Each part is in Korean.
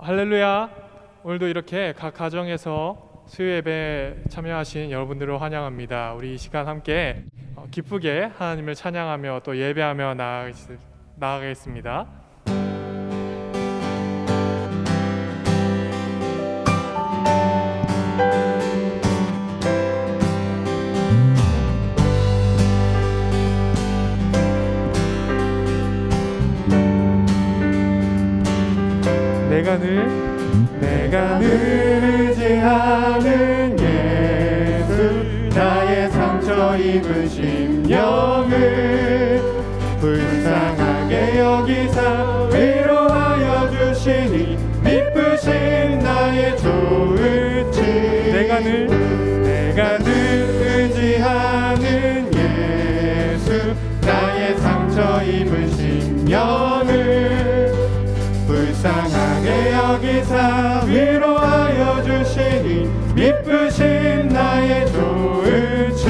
할렐루야. 오늘도 이렇게 각 가정에서 수요 예배 참여하신 여러분들을 환영합니다. 우리 이 시간 함께 기쁘게 하나님을 찬양하며 또 예배하며 나아가겠습니다. 내가 늘 의지하는 예수, 나의 상처 입은 심령을 불쌍하게 여기사 위로하여 주시니 미쁘신 나의 조을지. 내가 늘 의지하는 예수, 나의 상처 입은 심령을 불쌍하게 여기사 위로하여 주시니 미쁘신 나의 조을지.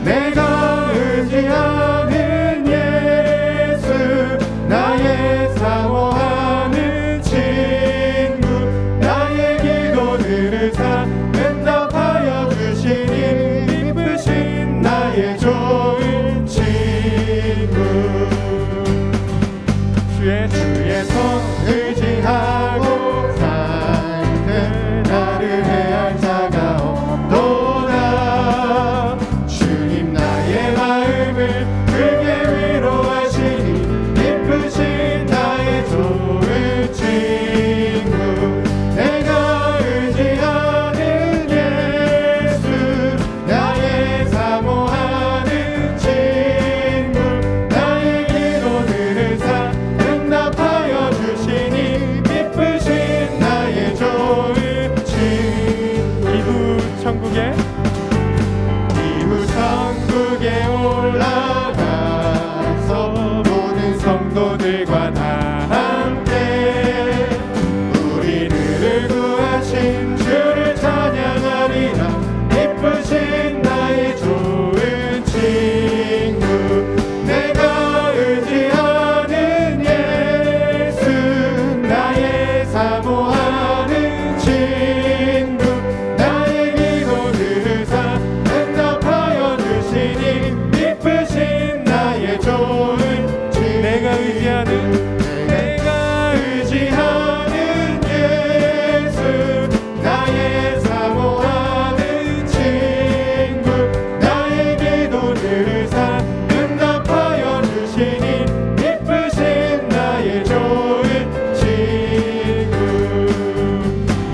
내가 의지하는 예수, 나의 사모하는 친구, 나의 기도들을 다 응답하여 주시니 미쁘신 나의 좋은 친구. 주의 손 의지하고 살때 나를 해할 자가 없도다. 주님 나의 마음을 크게 위로하시니 미쁘신 나의 좋은 친구. 내가 의지하는 예수, 나의 사모하는 친구, 나의 기도들을 다 응답하여 주시니 미쁘신 나의 좋은 친구. 이후 천국에 올라가서 모든 성도들과 다 함께 우리를 구하신 주를 찬양하리라. 미쁘신 나의 좋은 친구. 내가 의지하는 예수, 나의 사모하는 친구, 나의 기도들을 다 응답하여 주시니 미쁘신 나의 좋은 친구. 내가 의지하는 예수, 나의 사모하는 친구, 나의 기도들을 다 응답하여 주시니 미쁘신 나의 좋은 친구.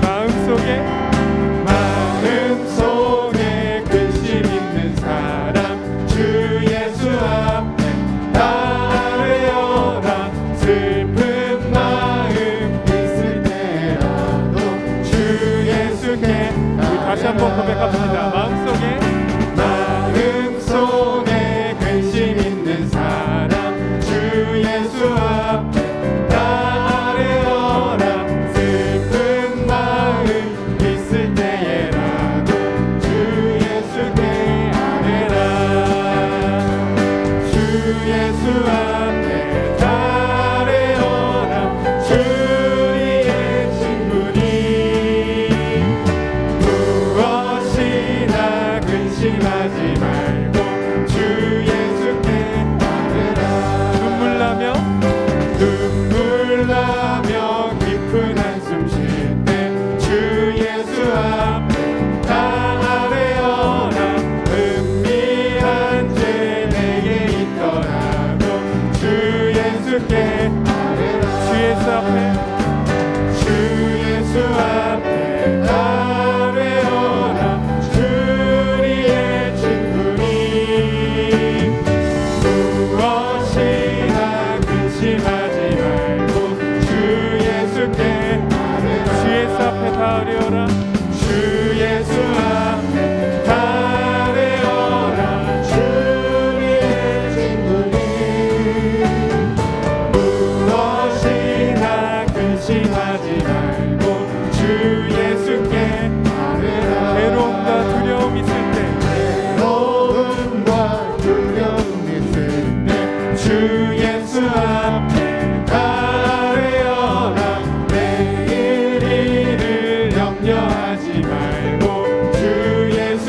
마음속에 근심 있는 사람 주 예수 앞에 나아뢰어라. 슬픈 마음 있을 때라도 주 예수께. 우리 다시 한번 고백합시다. 마음속에 근심 있는 사람 주 예수 앞에 나아뢰어라. 슬픈 마음 있을 때에라도 주 예수께 아뢰라. 주 예수 앞에 아뢰어라. 주의 친구니 무엇이나 근심하지 말고 주 예수께 아뢰라. 눈물 나며 깊은 한숨 쉴 때 주 예수 앞에 다 아뢰어라. 은밀한 죄 내게 있더라도 주 예수께 아뢰라. 주 예수 앞에 아뢰어라. 주의 친구니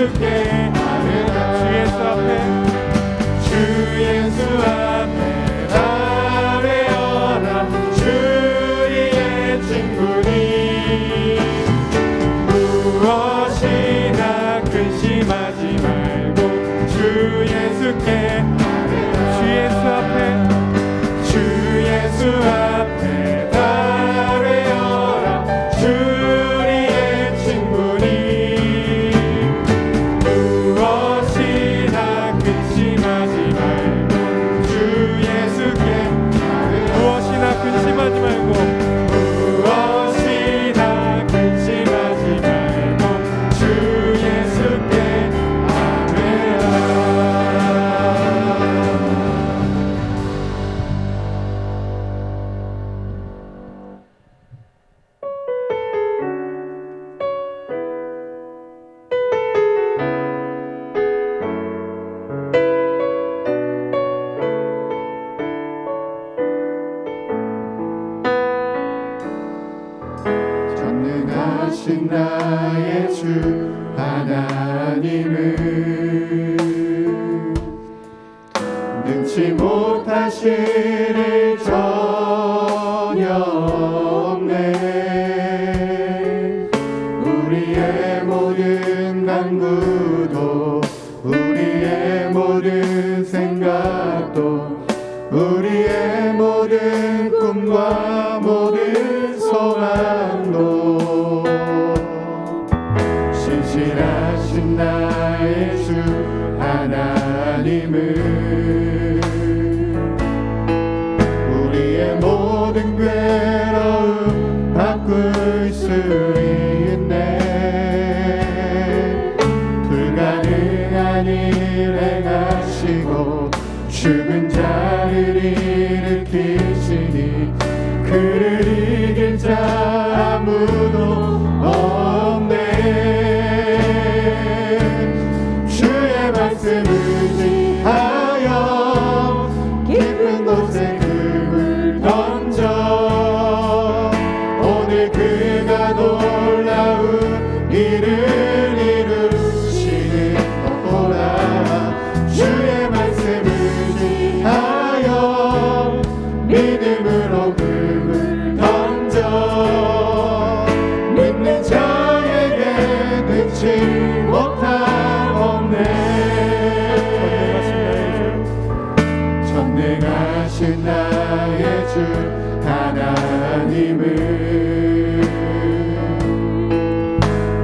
예수께 주 예수 앞에 주 예수 앞에 나뢰어라 주리의 친구니 무엇이나 근심하지 말고 주 예수께 주 예수 앞에 주 예수 앞에 나뢰어라 주리의 친구니 무엇이나 근심하지 말고 주 예수께 무엇이나 근심하지 말고 무엇이나 근심하지 말고 주 예수께 아뢰라. 전능하신 나의 주 하나님은 능치 못하실 일 전혀 없네. 우리의 모든 간구도 우리의 모든 생각도 우리의 모든 꿈과 모든 소망도 신실하신 나의 주 하나님은 우리의 모든 괴로움 바꿀 수 있네. 불가능한 일 행하시고 죽은 자를 일으키시니 그를 이길 자 아무도 없네. 주의 말씀을 의지하여 깊은 곳에 금을 던져 오늘 그가 놀라운 일을 이루시는 것보다 주의 말씀을 의지하여 믿음으로 금을 던져 믿는 자에게 능치 못함 없네. 전능하신 나의 주 하나님은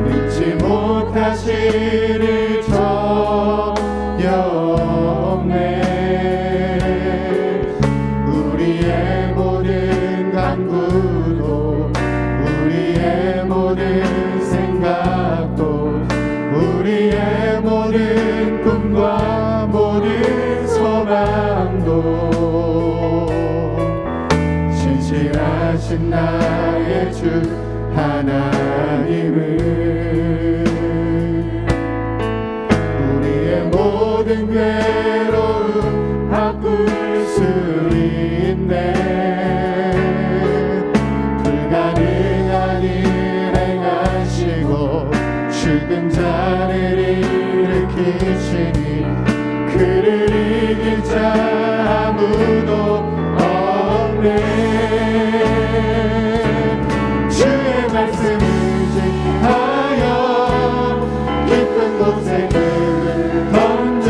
능치 못하실 일 전혀 없네. 우리의 모든 간구도 우리의 모든 생각도 우리의 모든 꿈과 모든 소망도 신실하신 나의 주 하나님은 우리의 모든 괴로움 바꿀 수 있네. 불가능한 일 행하시고 죽은 자를 일으키시니 그를 이길 자 아무도 없네. 주의 말씀을 의지하여 깊은 곳에 금을 던져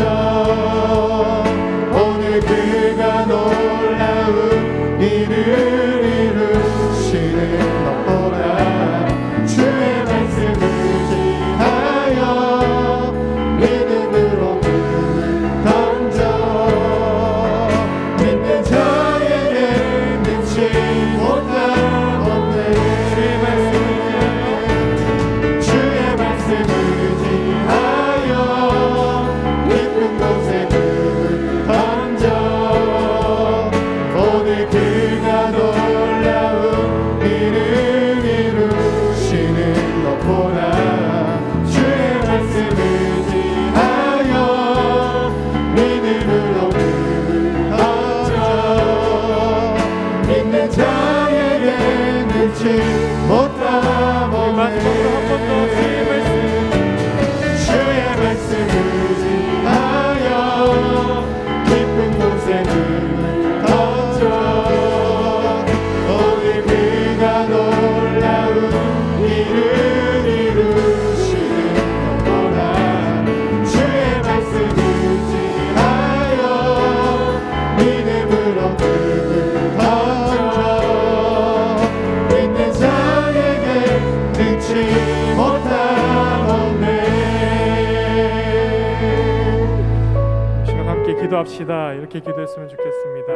기도합시다. 이렇게 기도했으면 좋겠습니다.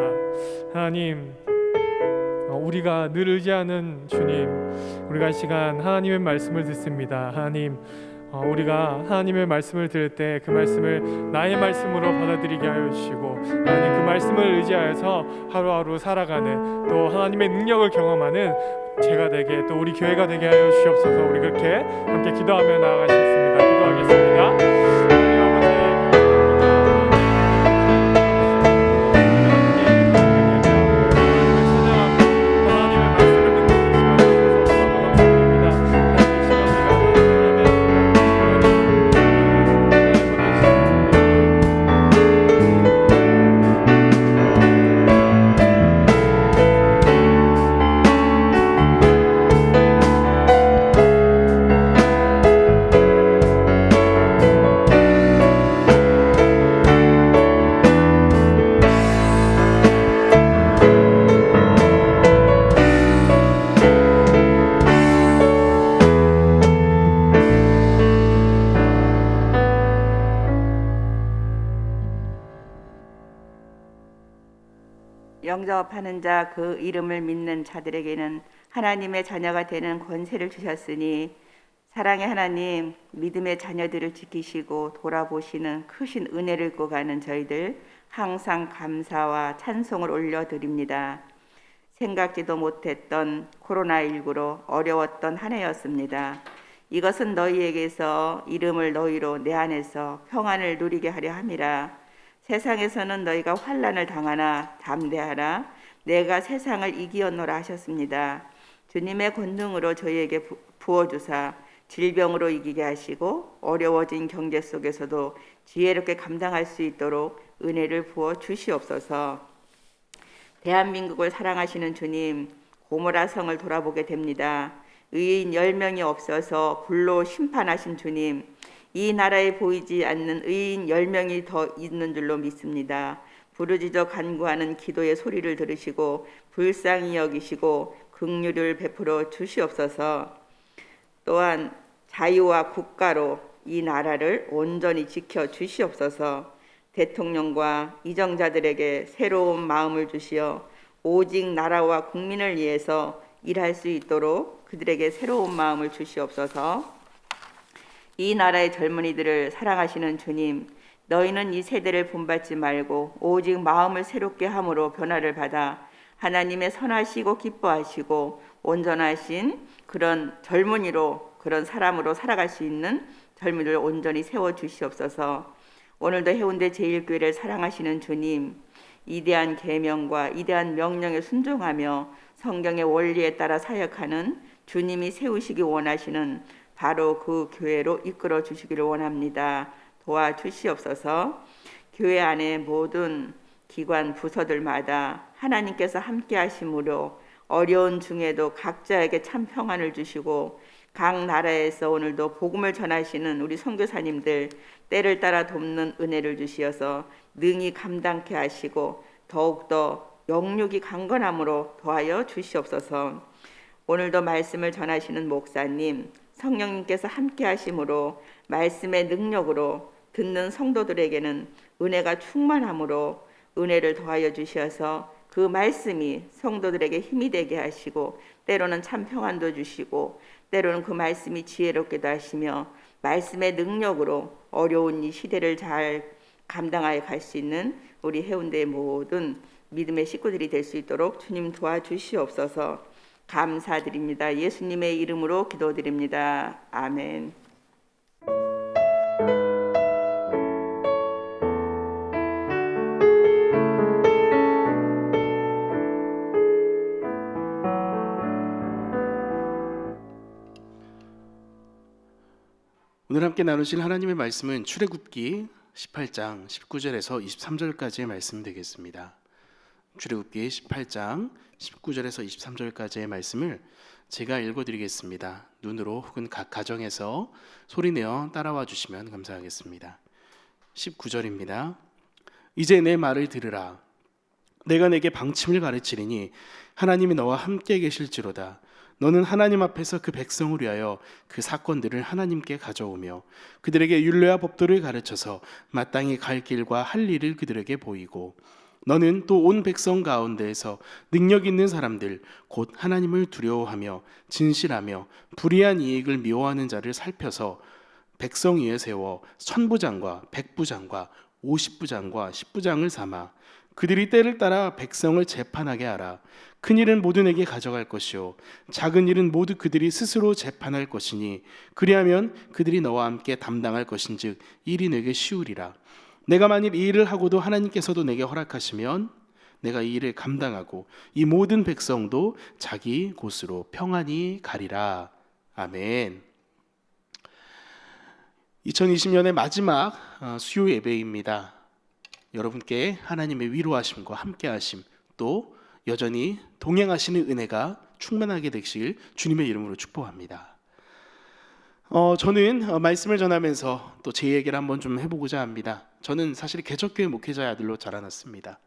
하나님, 우리가 늘 의지하는 주님, 우리가 이 시간 하나님의 말씀을 듣습니다. 하나님, 우리가 하나님의 말씀을 들을 때 그 말씀을 나의 말씀으로 받아들이게 하여 주시고, 하나님 그 말씀을 의지하여서 하루하루 살아가는, 또 하나님의 능력을 경험하는 제가 되게, 또 우리 교회가 되게 하여 주시옵소서. 우리 그렇게 함께 기도하며 나아가시겠습니다. 기도하겠습니다. 영접하는 자 그 이름을 믿는 자들에게는 하나님의 자녀가 되는 권세를 주셨으니 사랑의 하나님, 믿음의 자녀들을 지키시고 돌아보시는 크신 은혜를 입고 가는 저희들 항상 감사와 찬송을 올려드립니다. 생각지도 못했던 코로나19로 어려웠던 한 해였습니다. 이것은 너희에게서 이름을 너희로 내 안에서 평안을 누리게 하려 함이라. 세상에서는 너희가 환난을 당하나 담대하라. 내가 세상을 이기었노라 하셨습니다. 주님의 권능으로 저희에게 부어주사 질병으로 이기게 하시고 어려워진 경제 속에서도 지혜롭게 감당할 수 있도록 은혜를 부어 주시옵소서. 대한민국을 사랑하시는 주님, 고모라 성을 돌아보게 됩니다. 의인 10명이 없어서 불로 심판하신 주님, 이 나라에 보이지 않는 의인 10명이 더 있는 줄로 믿습니다. 부르짖어 간구하는 기도의 소리를 들으시고 불쌍히 여기시고 긍휼을 베풀어 주시옵소서. 또한 자유와 국가로 이 나라를 온전히 지켜 주시옵소서. 대통령과 이정자들에게 새로운 마음을 주시어 오직 나라와 국민을 위해서 일할 수 있도록 그들에게 새로운 마음을 주시옵소서. 이 나라의 젊은이들을 사랑하시는 주님, 너희는 이 세대를 본받지 말고 오직 마음을 새롭게 함으로 변화를 받아 하나님의 선하시고 기뻐하시고 온전하신 그런 젊은이로, 그런 사람으로 살아갈 수 있는 젊은이를 온전히 세워주시옵소서. 오늘도 해운대 제1교회를 사랑하시는 주님, 이대한 계명과 이대한 명령에 순종하며 성경의 원리에 따라 사역하는 주님이 세우시기 원하시는 바로 그 교회로 이끌어 주시기를 원합니다. 도와주시옵소서. 교회 안에 모든 기관 부서들마다 하나님께서 함께 하심으로 어려운 중에도 각자에게 참 평안을 주시고 각 나라에서 오늘도 복음을 전하시는 우리 선교사님들 때를 따라 돕는 은혜를 주시어서 능히 감당케 하시고 더욱더 영육이 강건함으로 도하여 주시옵소서. 오늘도 말씀을 전하시는 목사님, 성령님께서 함께 하심으로 말씀의 능력으로 듣는 성도들에게는 은혜가 충만함으로 은혜를 더하여 주셔서 그 말씀이 성도들에게 힘이 되게 하시고 때로는 참 평안도 주시고 때로는 그 말씀이 지혜롭게도 하시며 말씀의 능력으로 어려운 이 시대를 잘 감당하여 갈 수 있는 우리 해운대의 모든 믿음의 식구들이 될 수 있도록 주님 도와주시옵소서. 감사드립니다. 예수님의 이름으로 기도드립니다. 아멘. 오늘 함께 나누실 하나님의 말씀은 출애굽기 18장 19절에서 23절까지의 말씀 되겠습니다. 출애굽기 18장 19절에서 23절까지의 말씀을 제가 읽어드리겠습니다. 눈으로 혹은 각 가정에서 소리내어 따라와 주시면 감사하겠습니다. 19절입니다. 이제 내 말을 들으라. 내가 내게 방침을 가르치리니 하나님이 너와 함께 계실지로다. 너는 하나님 앞에서 그 백성을 위하여 그 사건들을 하나님께 가져오며 그들에게 율례와 법도를 가르쳐서 마땅히 갈 길과 할 일을 그들에게 보이고 너는 또 온 백성 가운데에서 능력 있는 사람들 곧 하나님을 두려워하며 진실하며 불의한 이익을 미워하는 자를 살펴서 백성 위에 세워 천부장과 백부장과 50부장과 10부장을 삼아 그들이 때를 따라 백성을 재판하게 하라. 큰 일은 모두 내게 가져갈 것이요 작은 일은 모두 그들이 스스로 재판할 것이니 그리하면 그들이 너와 함께 담당할 것인즉 일이 내게 쉬우리라. 내가 만일 이 일을 하고도 하나님께서도 내게 허락하시면 내가 이 일을 감당하고 이 모든 백성도 자기 곳으로 평안히 가리라. 아멘. 2020년의 마지막 수요 예배입니다. 여러분께 하나님의 위로하심과 함께하심 또 여전히 동행하시는 은혜가 충만하게 되시길 주님의 이름으로 축복합니다. 저는 말씀을 전하면서 또 제 얘기를 한번 좀 해보고자 합니다. 저는 사실 개척교회 목회자의 아들로 자라났습니다.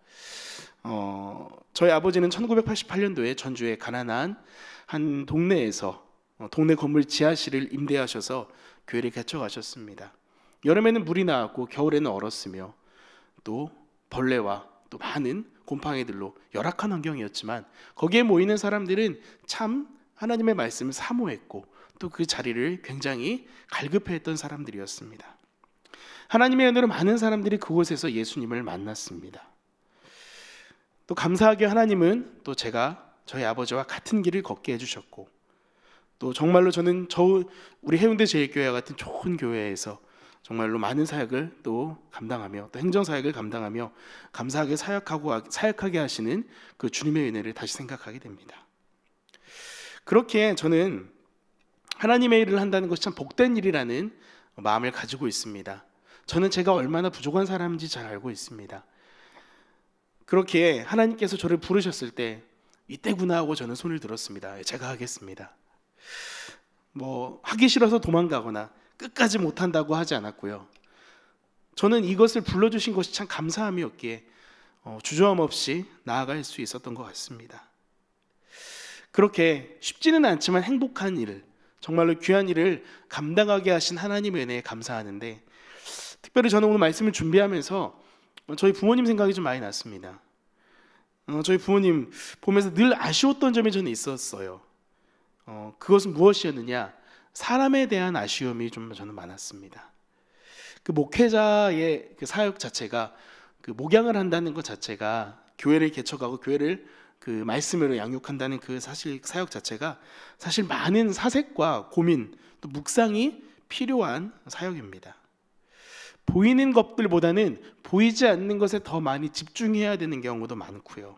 저희 아버지는 1988년도에 전주의 가난한 한 동네에서 동네 건물 지하실을 임대하셔서 교회를 개척하셨습니다. 여름에는 물이 나왔고 겨울에는 얼었으며 또 벌레와 또 많은 곰팡이들로 열악한 환경이었지만 거기에 모이는 사람들은 참 하나님의 말씀을 사모했고 또 그 자리를 굉장히 갈급해했던 사람들이었습니다. 하나님의 은혜로 많은 사람들이 그곳에서 예수님을 만났습니다. 또 감사하게 하나님은 또 저희 아버지와 같은 길을 걷게 해주셨고 또 정말로 저는 우리 해운대 제일교회와 같은 좋은 교회에서 정말로 많은 사역을 또 감당하며 또 행정 사역을 감당하며 감사하게 사역하게 하시는 그 주님의 은혜를 다시 생각하게 됩니다. 그렇게 저는 하나님의 일을 한다는 것이 참 복된 일이라는 마음을 가지고 있습니다. 저는 제가 얼마나 부족한 사람인지 잘 알고 있습니다. 그렇게 하나님께서 저를 부르셨을 때 이때구나 하고 저는 손을 들었습니다. 제가 하겠습니다. 하기 싫어서 도망가거나 끝까지 못한다고 하지 않았고요. 저는 이것을 불러주신 것이 참 감사함이었기에 주저함 없이 나아갈 수 있었던 것 같습니다. 그렇게 쉽지는 않지만 행복한 일을 정말로 귀한 일을 감당하게 하신 하나님의 은혜에 감사하는데 특별히 저는 오늘 말씀을 준비하면서 저희 부모님 생각이 좀 많이 났습니다. 저희 부모님 보면서 늘 아쉬웠던 점이 저는 있었어요. 그것은 무엇이었느냐? 사람에 대한 아쉬움이 좀 저는 많았습니다. 그 목회자의 그 사역 자체가 그 목양을 한다는 것 자체가 교회를 개척하고 교회를 그 말씀으로 양육한다는 그 사실 사역 자체가 사실 많은 사색과 고민 또 묵상이 필요한 사역입니다. 보이는 것들보다는 보이지 않는 것에 더 많이 집중해야 되는 경우도 많고요.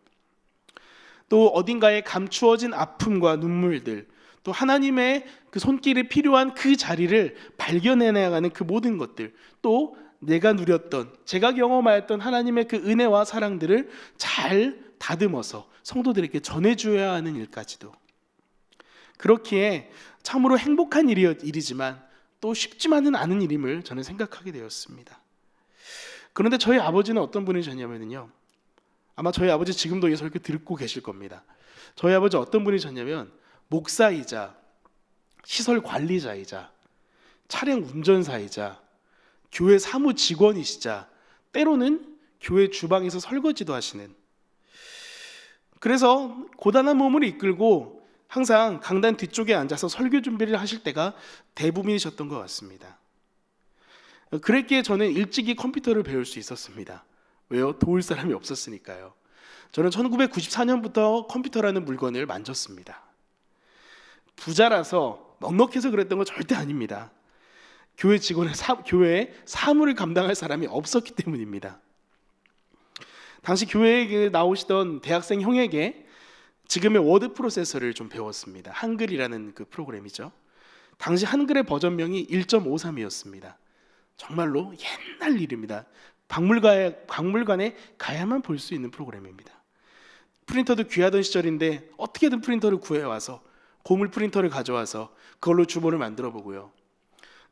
또 어딘가에 감추어진 아픔과 눈물들 또 하나님의 그 손길이 필요한 그 자리를 발견해 나가는 그 모든 것들 또 내가 누렸던 제가 경험하였던 하나님의 그 은혜와 사랑들을 잘 다듬어서 성도들에게 전해줘야 하는 일까지도 그렇기에 참으로 행복한 일이지만 또 쉽지만은 않은 일임을 저는 생각하게 되었습니다. 그런데 저희 아버지는 어떤 분이셨냐면요, 아마 저희 아버지 지금도 이 설교 듣고 계실 겁니다. 저희 아버지 어떤 분이셨냐면 목사이자 시설 관리자이자 차량 운전사이자 교회 사무 직원이시자 때로는 교회 주방에서 설거지도 하시는, 그래서 고단한 몸을 이끌고 항상 강단 뒤쪽에 앉아서 설교 준비를 하실 때가 대부분이셨던 것 같습니다. 그랬기에 저는 일찍이 컴퓨터를 배울 수 있었습니다. 왜요? 도울 사람이 없었으니까요. 저는 1994년부터 컴퓨터라는 물건을 만졌습니다. 부자라서 넉넉해서 그랬던 건 절대 아닙니다. 교회 교회에 사무를 감당할 사람이 없었기 때문입니다. 당시 교회에 나오시던 대학생 형에게 지금의 워드 프로세서를 좀 배웠습니다. 한글이라는 그 프로그램이죠. 당시 한글의 버전명이 1.53이었습니다. 정말로 옛날 일입니다. 박물관에 가야만 볼 수 있는 프로그램입니다. 프린터도 귀하던 시절인데 어떻게든 프린터를 구해와서 고물 프린터를 가져와서 그걸로 주보를 만들어 보고요.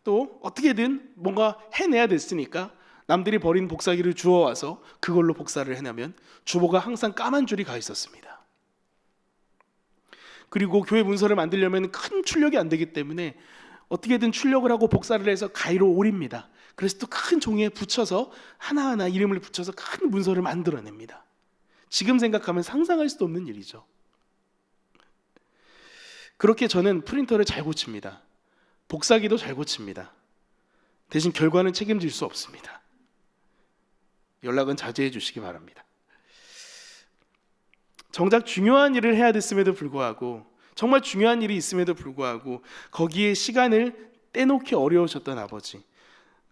또 어떻게든 뭔가 해내야 됐으니까 남들이 버린 복사기를 주워와서 그걸로 복사를 해내면 주보가 항상 까만 줄이 가 있었습니다. 그리고 교회 문서를 만들려면 큰 출력이 안 되기 때문에 어떻게든 출력을 하고 복사를 해서 가위로 오립니다. 그래서 또 큰 종이에 붙여서 하나하나 이름을 붙여서 큰 문서를 만들어냅니다. 지금 생각하면 상상할 수도 없는 일이죠. 그렇게 저는 프린터를 잘 고칩니다. 복사기도 잘 고칩니다. 대신 결과는 책임질 수 없습니다. 연락은 자제해 주시기 바랍니다. 정작 중요한 일을 해야 됐음에도 불구하고, 정말 중요한 일이 있음에도 불구하고 거기에 시간을 떼놓기 어려우셨던 아버지,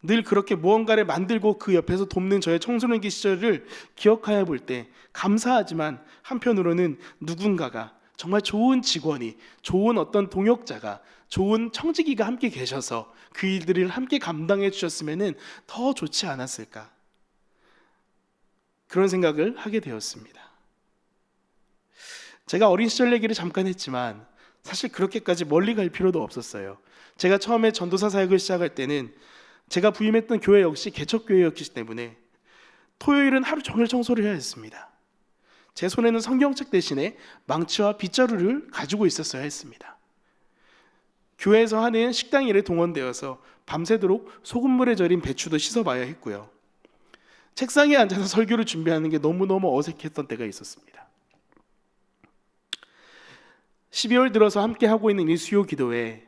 늘 그렇게 무언가를 만들고 그 옆에서 돕는 저의 청소년기 시절을 기억하여 볼 때 감사하지만 한편으로는 누군가가, 정말 좋은 직원이, 좋은 어떤 동역자가, 좋은 청지기가 함께 계셔서 그 일들을 함께 감당해 주셨으면 더 좋지 않았을까, 그런 생각을 하게 되었습니다. 제가 어린 시절 얘기를 잠깐 했지만 사실 그렇게까지 멀리 갈 필요도 없었어요. 제가 처음에 전도사 사역을 시작할 때는 제가 부임했던 교회 역시 개척교회였기 때문에 토요일은 하루 종일 청소를 해야 했습니다. 제 손에는 성경책 대신에 망치와 빗자루를 가지고 있었어야 했습니다. 교회에서 하는 식당 일에 동원되어서 밤새도록 소금물에 절인 배추도 씻어봐야 했고요. 책상에 앉아서 설교를 준비하는 게 너무너무 어색했던 때가 있었습니다. 12월 들어서 함께 하고 있는 이 수요 기도회,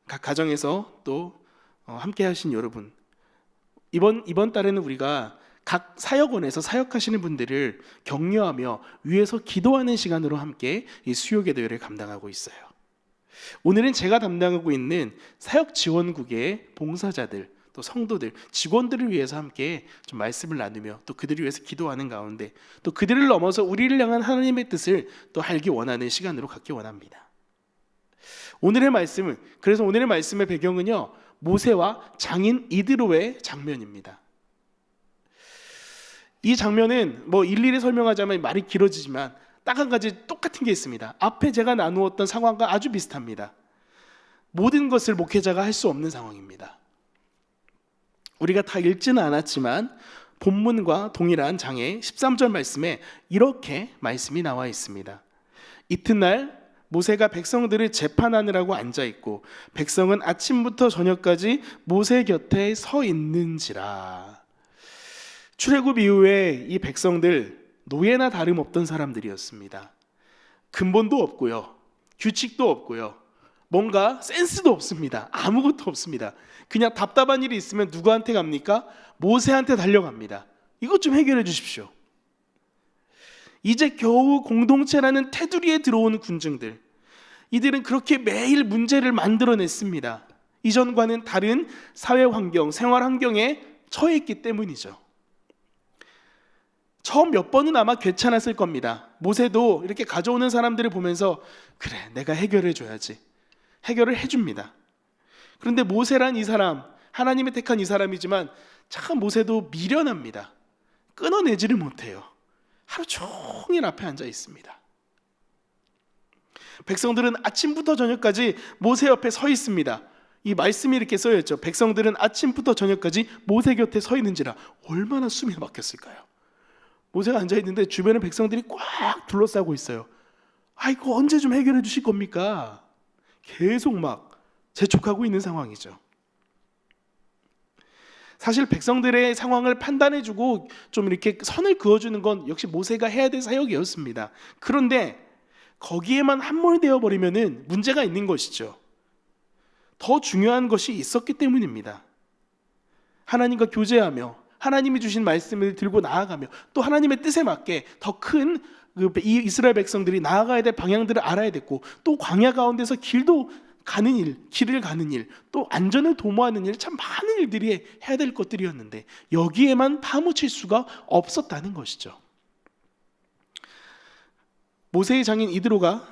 각 가정에서 또 함께 하신 여러분, 이번 달에는 우리가 각 사역원에서 사역하시는 분들을 격려하며 위에서 기도하는 시간으로 함께 이 수요 기도회를 감당하고 있어요. 오늘은 제가 담당하고 있는 사역 지원국의 봉사자들, 또 성도들, 직원들을 위해서 함께 좀 말씀을 나누며 또 그들을 위해서 기도하는 가운데 또 그들을 넘어서 우리를 향한 하나님의 뜻을 또 알기 원하는 시간으로 갖기 원합니다. 오늘의 말씀의 배경은요, 모세와 장인 이드로의 장면입니다. 이 장면은 일일이 설명하자면 말이 길어지지만 딱 한 가지 똑같은 게 있습니다. 앞에 제가 나누었던 상황과 아주 비슷합니다. 모든 것을 목회자가 할 수 없는 상황입니다. 우리가 다 읽지는 않았지만 본문과 동일한 장의 13절 말씀에 이렇게 말씀이 나와 있습니다. 이튿날 모세가 백성들을 재판하느라고 앉아있고 백성은 아침부터 저녁까지 모세 곁에 서 있는지라. 출애굽 이후에 이 백성들 노예나 다름없던 사람들이었습니다. 근본도 없고요, 규칙도 없고요, 뭔가 센스도 없습니다. 아무것도 없습니다. 그냥 답답한 일이 있으면 누구한테 갑니까? 모세한테 달려갑니다. 이것 좀 해결해 주십시오. 이제 겨우 공동체라는 테두리에 들어오는 군중들, 이들은 그렇게 매일 문제를 만들어냈습니다. 이전과는 다른 사회 환경, 생활 환경에 처해 있기 때문이죠. 처음 몇 번은 아마 괜찮았을 겁니다. 모세도 이렇게 가져오는 사람들을 보면서 그래, 내가 해결해 줘야지, 해결을 해줍니다. 그런데 모세란 이 사람, 하나님의 택한 이 사람이지만 참 모세도 미련합니다. 끊어내지를 못해요. 하루 종일 앞에 앉아 있습니다. 백성들은 아침부터 저녁까지 모세 옆에 서 있습니다. 이 말씀이 이렇게 써여 있죠. 백성들은 아침부터 저녁까지 모세 곁에 서 있는지라. 얼마나 숨이 막혔을까요? 모세가 앉아 있는데 주변에 백성들이 꽉 둘러싸고 있어요. 이거 언제 좀 해결해 주실 겁니까? 계속 막 재촉하고 있는 상황이죠. 사실 백성들의 상황을 판단해주고 좀 이렇게 선을 그어주는 건 역시 모세가 해야 될 사역이었습니다. 그런데 거기에만 함몰되어 버리면은 문제가 있는 것이죠. 더 중요한 것이 있었기 때문입니다. 하나님과 교제하며 하나님이 주신 말씀을 들고 나아가며 또 하나님의 뜻에 맞게 더 큰 이 이스라엘 백성들이 나아가야 될 방향들을 알아야 됐고, 또 광야 가운데서 길을 가는 일, 또 안전을 도모하는 일, 참 많은 일들이 해야 될 것들이었는데 여기에만 파묻힐 수가 없었다는 것이죠. 모세의 장인 이드로가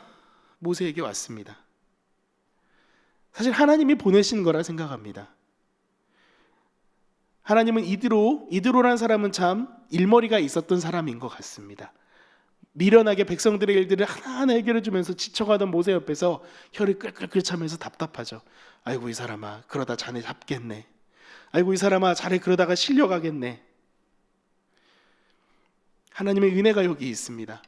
모세에게 왔습니다. 사실 하나님이 보내신 거라 생각합니다. 하나님은 이드로라는 사람은 참 일머리가 있었던 사람인 것 같습니다. 미련하게 백성들의 일들을 하나하나 해결해주면서 지쳐가던 모세 옆에서 혀를 끌끌끌 차면서 답답하죠. 아이고 이 사람아, 그러다 자네 잡겠네. 아이고 이 사람아, 자네 그러다가 실려가겠네. 하나님의 은혜가 여기 있습니다.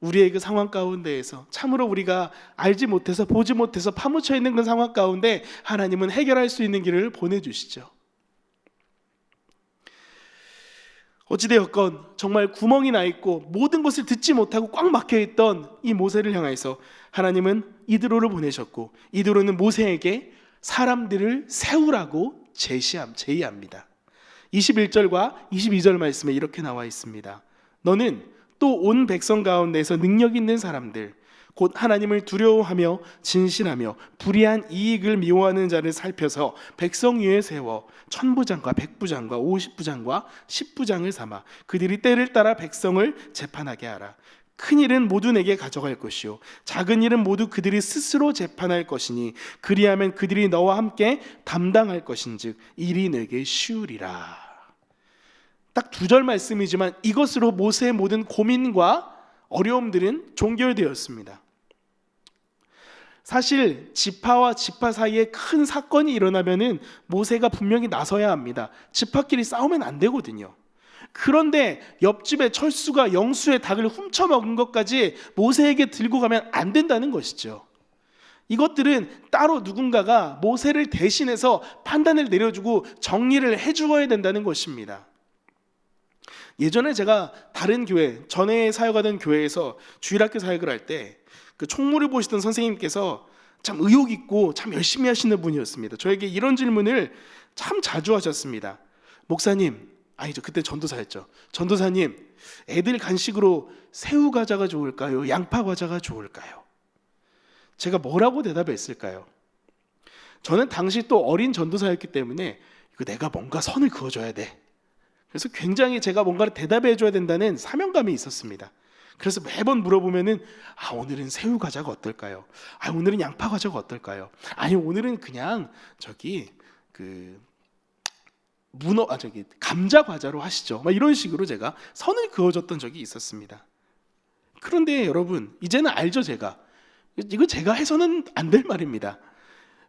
우리의 그 상황 가운데에서 참으로 우리가 알지 못해서 보지 못해서 파묻혀 있는 그 상황 가운데 하나님은 해결할 수 있는 길을 보내주시죠. 어찌되었건 정말 구멍이 나 있고 모든 것을 듣지 못하고 꽉 막혀 있던 이 모세를 향해서 하나님은 이드로를 보내셨고, 이드로는 모세에게 사람들을 세우라고 제의합니다. 21절과 22절 말씀에 이렇게 나와 있습니다. 너는 또 온 백성 가운데서 능력 있는 사람들, 곧 하나님을 두려워하며 진실하며 불의한 이익을 미워하는 자를 살펴서 백성 위에 세워 천부장과 백부장과 50부장과 10부장을 삼아 그들이 때를 따라 백성을 재판하게 하라. 큰 일은 모두 내게 가져갈 것이요 작은 일은 모두 그들이 스스로 재판할 것이니 그리하면 그들이 너와 함께 담당할 것인즉 일이 내게 쉬우리라. 딱 2절 말씀이지만 이것으로 모세의 모든 고민과 어려움들은 종결되었습니다. 사실 지파와 지파 사이에 큰 사건이 일어나면은 모세가 분명히 나서야 합니다. 지파끼리 싸우면 안 되거든요. 그런데 옆집에 철수가 영수의 닭을 훔쳐먹은 것까지 모세에게 들고 가면 안 된다는 것이죠. 이것들은 따로 누군가가 모세를 대신해서 판단을 내려주고 정리를 해주어야 된다는 것입니다. 예전에 제가 다른 교회, 전에 사역하던 교회에서 주일학교 사역을 할 때 그 총무를 보시던 선생님께서 참 의욕 있고 참 열심히 하시는 분이었습니다. 저에게 이런 질문을 참 자주 하셨습니다. 목사님, 아니죠, 그때 전도사였죠. 전도사님, 애들 간식으로 새우 과자가 좋을까요? 양파 과자가 좋을까요? 제가 뭐라고 대답했을까요? 저는 당시 또 어린 전도사였기 때문에 이거 내가 뭔가 선을 그어줘야 돼. 그래서 굉장히 제가 뭔가를 대답해 줘야 된다는 사명감이 있었습니다. 그래서 매번 물어보면은 오늘은 새우 과자가 어떨까요? 오늘은 양파 과자가 어떨까요? 아니 오늘은 그냥 감자 과자로 하시죠. 막 이런 식으로 제가 선을 그어줬던 적이 있었습니다. 그런데 여러분 이제는 알죠. 이거 제가 해서는 안 될 말입니다.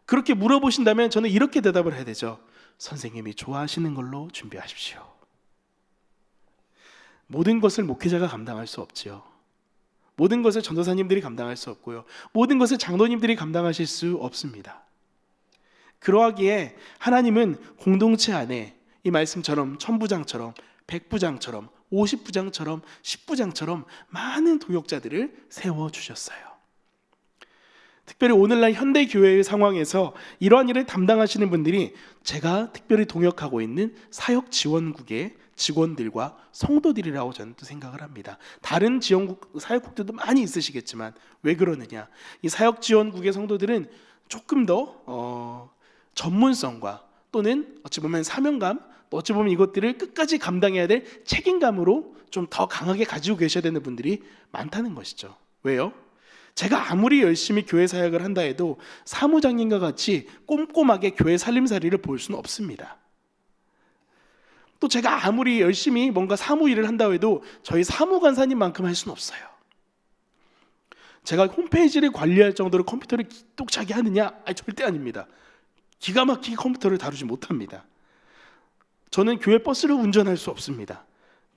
그렇게 물어보신다면 저는 이렇게 대답을 해야 되죠. 선생님이 좋아하시는 걸로 준비하십시오. 모든 것을 목회자가 감당할 수 없지요. 모든 것을 전도사님들이 감당할 수 없고요. 모든 것을 장로님들이 감당하실 수 없습니다. 그러하기에 하나님은 공동체 안에 이 말씀처럼 천부장처럼 백부장처럼 50부장처럼 10부장처럼 많은 도역자들을 세워주셨어요. 특별히 오늘날 현대교회의 상황에서 이러한 일을 담당하시는 분들이 제가 특별히 동역하고 있는 사역지원국의 직원들과 성도들이라고 저는 또 생각을 합니다. 다른 지원국, 사역국들도 많이 있으시겠지만 왜 그러느냐? 이 사역지원국의 성도들은 조금 더 전문성과 또는 어찌 보면 사명감, 또 어찌 보면 이것들을 끝까지 감당해야 될 책임감으로 좀 더 강하게 가지고 계셔야 되는 분들이 많다는 것이죠. 왜요? 제가 아무리 열심히 교회 사역을 한다 해도 사무장님과 같이 꼼꼼하게 교회 살림살이를 볼 수는 없습니다. 또 제가 아무리 열심히 뭔가 사무 일을 한다 해도 저희 사무관사님만큼 할 수는 없어요. 제가 홈페이지를 관리할 정도로 컴퓨터를 똑차게 하느냐? 절대 아닙니다. 기가 막히게 컴퓨터를 다루지 못합니다. 저는 교회 버스를 운전할 수 없습니다.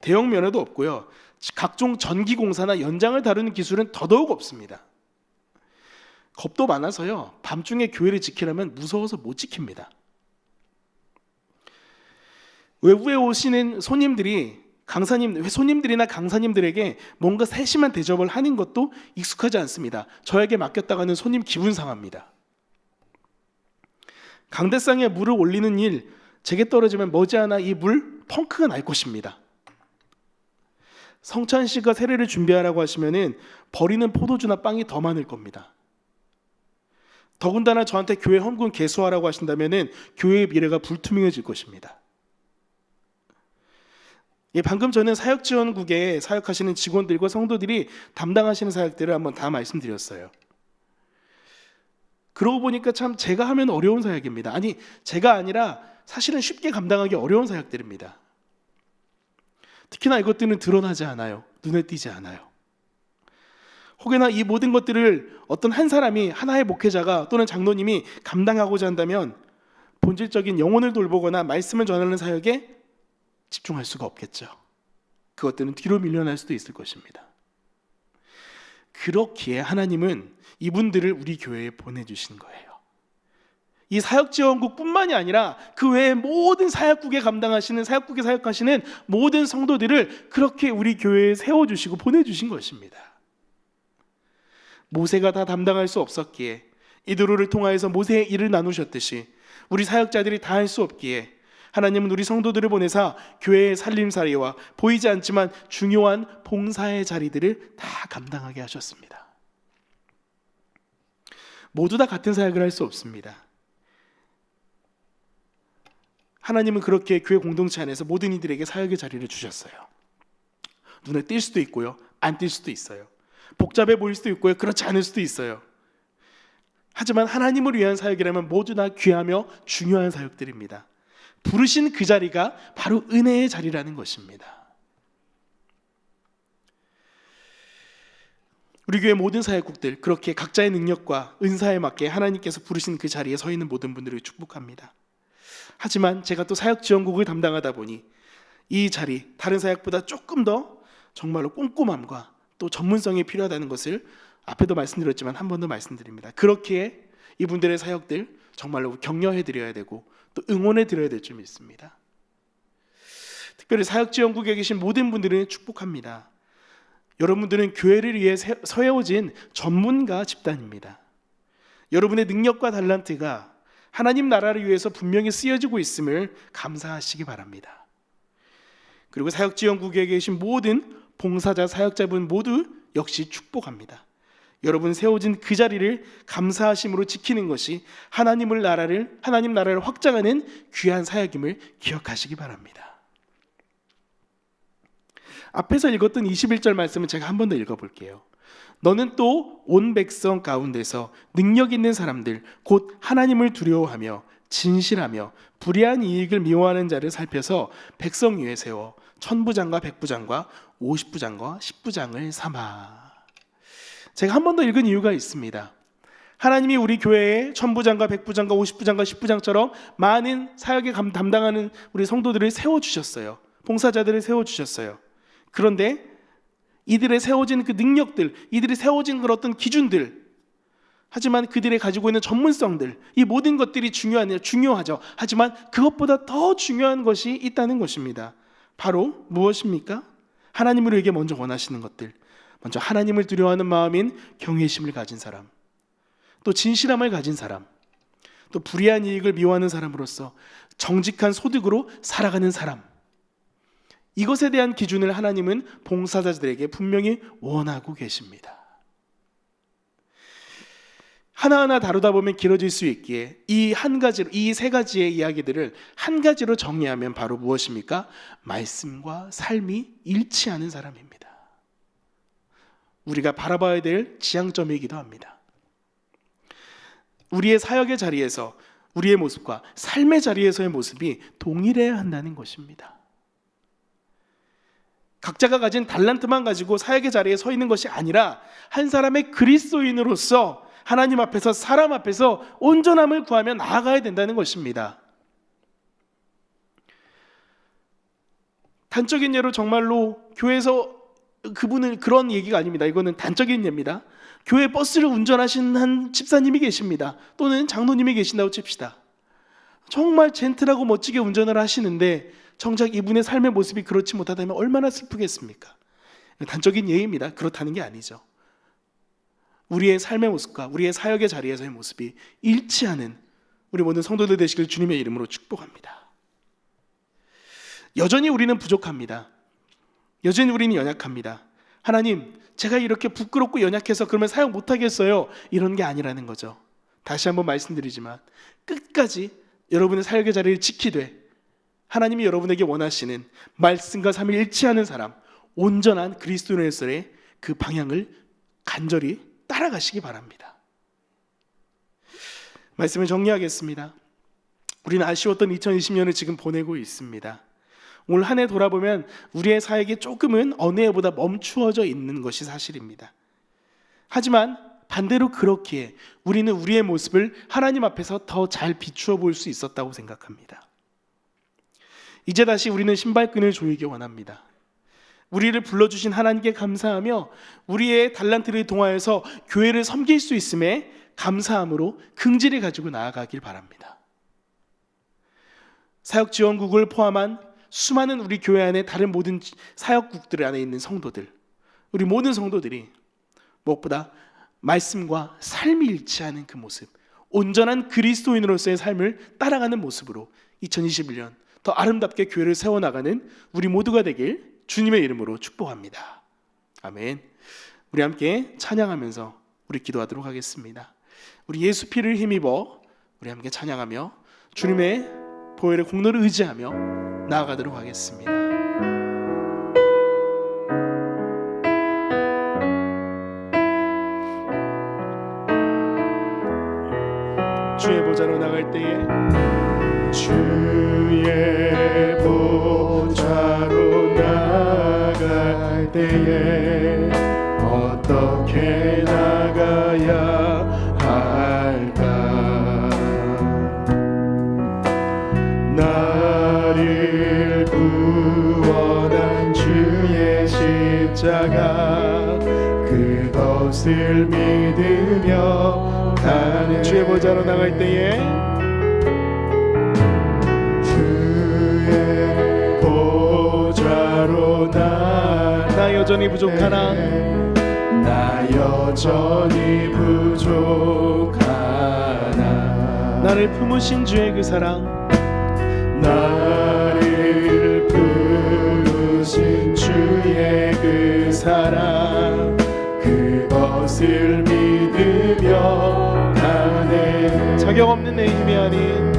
대형 면허도 없고요. 각종 전기공사나 연장을 다루는 기술은 더더욱 없습니다. 겁도 많아서요. 밤중에 교회를 지키려면 무서워서 못 지킵니다. 외부에 오시는 손님들이나 강사님들에게 뭔가 세심한 대접을 하는 것도 익숙하지 않습니다. 저에게 맡겼다가는 손님 기분 상합니다. 강대상에 물을 올리는 일, 제게 떨어지면 머지않아 이 물 펑크가 날 것입니다. 성찬 씨가 세례를 준비하라고 하시면은 버리는 포도주나 빵이 더 많을 겁니다. 더군다나 저한테 교회 헌금 개수하라고 하신다면은 교회의 미래가 불투명해질 것입니다. 방금 저는 사역지원국에 사역하시는 직원들과 성도들이 담당하시는 사역들을 한번 다 말씀드렸어요. 그러고 보니까 참 제가 하면 어려운 사역입니다. 아니, 제가 아니라 사실은 쉽게 감당하기 어려운 사역들입니다. 특히나 이것들은 드러나지 않아요. 눈에 띄지 않아요. 혹여나 이 모든 것들을 어떤 한 사람이, 하나의 목회자가 또는 장로님이 감당하고자 한다면 본질적인 영혼을 돌보거나 말씀을 전하는 사역에 집중할 수가 없겠죠. 그것들은 뒤로 밀려날 수도 있을 것입니다. 그렇기에 하나님은 이분들을 우리 교회에 보내주신 거예요. 이 사역지원국뿐만이 아니라 그 외에 모든 사역국에 사역하시는 모든 성도들을 그렇게 우리 교회에 세워주시고 보내주신 것입니다. 모세가 다 담당할 수 없었기에 이도로를 통하여서 모세의 일을 나누셨듯이 우리 사역자들이 다 할 수 없기에 하나님은 우리 성도들을 보내사 교회의 살림살이와 보이지 않지만 중요한 봉사의 자리들을 다 감당하게 하셨습니다. 모두 다 같은 사역을 할 수 없습니다. 하나님은 그렇게 교회 공동체 안에서 모든 이들에게 사역의 자리를 주셨어요. 눈에 띌 수도 있고요, 안 띌 수도 있어요. 복잡해 보일 수도 있고요, 그렇지 않을 수도 있어요. 하지만 하나님을 위한 사역이라면 모두 다 귀하며 중요한 사역들입니다. 부르신 그 자리가 바로 은혜의 자리라는 것입니다. 우리 교회 모든 사역국들 그렇게 각자의 능력과 은사에 맞게 하나님께서 부르신 그 자리에 서 있는 모든 분들을 축복합니다. 하지만 제가 또 사역지원국을 담당하다 보니 이 자리, 다른 사역보다 조금 더 정말로 꼼꼼함과 또 전문성이 필요하다는 것을 앞에도 말씀드렸지만 한 번 더 말씀드립니다. 그렇기에 이분들의 사역들 정말로 격려해드려야 되고 또 응원해드려야 될 줄 믿습니다. 특별히 사역지원국에 계신 모든 분들은 축복합니다. 여러분들은 교회를 위해 세워진 전문가 집단입니다. 여러분의 능력과 달란트가 하나님 나라를 위해서 분명히 쓰여지고 있음을 감사하시기 바랍니다. 그리고 사역지원국에 계신 모든 봉사자, 사역자분 모두 역시 축복합니다. 여러분 세워진 그 자리를 감사하심으로 지키는 것이 하나님 나라를 확장하는 귀한 사역임을 기억하시기 바랍니다. 앞에서 읽었던 21절 말씀을 제가 한 번 더 읽어볼게요. 너는 또 온 백성 가운데서 능력 있는 사람들 곧 하나님을 두려워하며 진실하며 불의한 이익을 미워하는 자를 살펴서 백성 위에 세워 천부장과 백부장과 50부장과 10부장을 삼아. 제가 한 번 더 읽은 이유가 있습니다. 하나님이 우리 교회에 천부장과 백부장과 50부장과 10부장처럼 많은 사역에 담당하는 우리 성도들을 세워주셨어요. 봉사자들을 세워주셨어요. 그런데 이들의 세워진 그 능력들, 이들이 세워진 그런 어떤 기준들, 하지만 그들이 가지고 있는 전문성들, 이 모든 것들이 중요하죠. 하지만 그것보다 더 중요한 것이 있다는 것입니다. 바로 무엇입니까? 하나님을 우리에게 먼저 원하시는 것들. 먼저 하나님을 두려워하는 마음인 경외심을 가진 사람, 또 진실함을 가진 사람, 또 불의한 이익을 미워하는 사람으로서 정직한 소득으로 살아가는 사람. 이것에 대한 기준을 하나님은 봉사자들에게 분명히 원하고 계십니다. 하나하나 다루다 보면 길어질 수 있기에 이 세 가지의 이야기들을 한 가지로 정리하면 바로 무엇입니까? 말씀과 삶이 일치하는 사람입니다. 우리가 바라봐야 될 지향점이기도 합니다. 우리의 사역의 자리에서 우리의 모습과 삶의 자리에서의 모습이 동일해야 한다는 것입니다. 각자가 가진 달란트만 가지고 사역의 자리에 서 있는 것이 아니라 한 사람의 그리스도인으로서 하나님 앞에서 사람 앞에서 온전함을 구하며 나아가야 된다는 것입니다. 단적인 예로 정말로 교회에서 그분은 그런 얘기가 아닙니다. 이거는 단적인 예입니다. 교회 버스를 운전하시는 한 집사님이 계십니다. 또는 장로님이 계신다고 칩시다. 정말 젠틀하고 멋지게 운전을 하시는데 정작 이분의 삶의 모습이 그렇지 못하다면 얼마나 슬프겠습니까? 단적인 예입니다. 그렇다는 게 아니죠. 우리의 삶의 모습과 우리의 사역의 자리에서의 모습이 일치하는 우리 모든 성도들 되시길 주님의 이름으로 축복합니다. 여전히 우리는 부족합니다. 여전히 우리는 연약합니다. 하나님, 제가 이렇게 부끄럽고 연약해서 그러면 사역 못하겠어요. 이런 게 아니라는 거죠. 다시 한번 말씀드리지만 끝까지 여러분의 사역의 자리를 지키되 하나님이 여러분에게 원하시는 말씀과 삶이 일치하는 사람, 온전한 그리스도인으로서의 그 방향을 간절히 따라가시기 바랍니다. 말씀을 정리하겠습니다. 우리는 아쉬웠던 2020년을 지금 보내고 있습니다. 올 한 해 돌아보면 우리의 사역이 조금은 어느 해보다 멈추어져 있는 것이 사실입니다. 하지만 반대로 그렇기에 우리는 우리의 모습을 하나님 앞에서 더 잘 비추어 볼 수 있었다고 생각합니다. 이제 다시 우리는 신발끈을 조이기 원합니다. 우리를 불러주신 하나님께 감사하며 우리의 달란트를 동하여서 교회를 섬길 수 있음에 감사함으로 긍지를 가지고 나아가길 바랍니다. 사역지원국을 포함한 수많은 우리 교회 안에 다른 모든 사역국들 안에 있는 성도들, 우리 모든 성도들이 무엇보다 말씀과 삶이 일치하는 그 모습, 온전한 그리스도인으로서의 삶을 따라가는 모습으로 2021년 더 아름답게 교회를 세워나가는 우리 모두가 되길 주님의 이름으로 축복합니다. 아멘. 우리 함께 찬양하면서 우리 기도하도록 하겠습니다. 우리 예수 피를 힘입어 우리 함께 찬양하며 주님의 보혈의 공로를 의지하며 나아가도록 하겠습니다. 주의 보좌로 나갈 때에 주의 보좌로 나갈 때에 어떻게 나가야 할까? 나를 구원한 주의 십자가 그것을 믿으며 가는 주의 보좌로 나갈 때에 주의 보좌로 나 여전히 부족하나 나 여전히 부족하나 나를 품으신 주의 그 사랑 나를 부르신 주의 그 사랑 그것을 믿으며 가네 자격 없는 내 힘이 아닌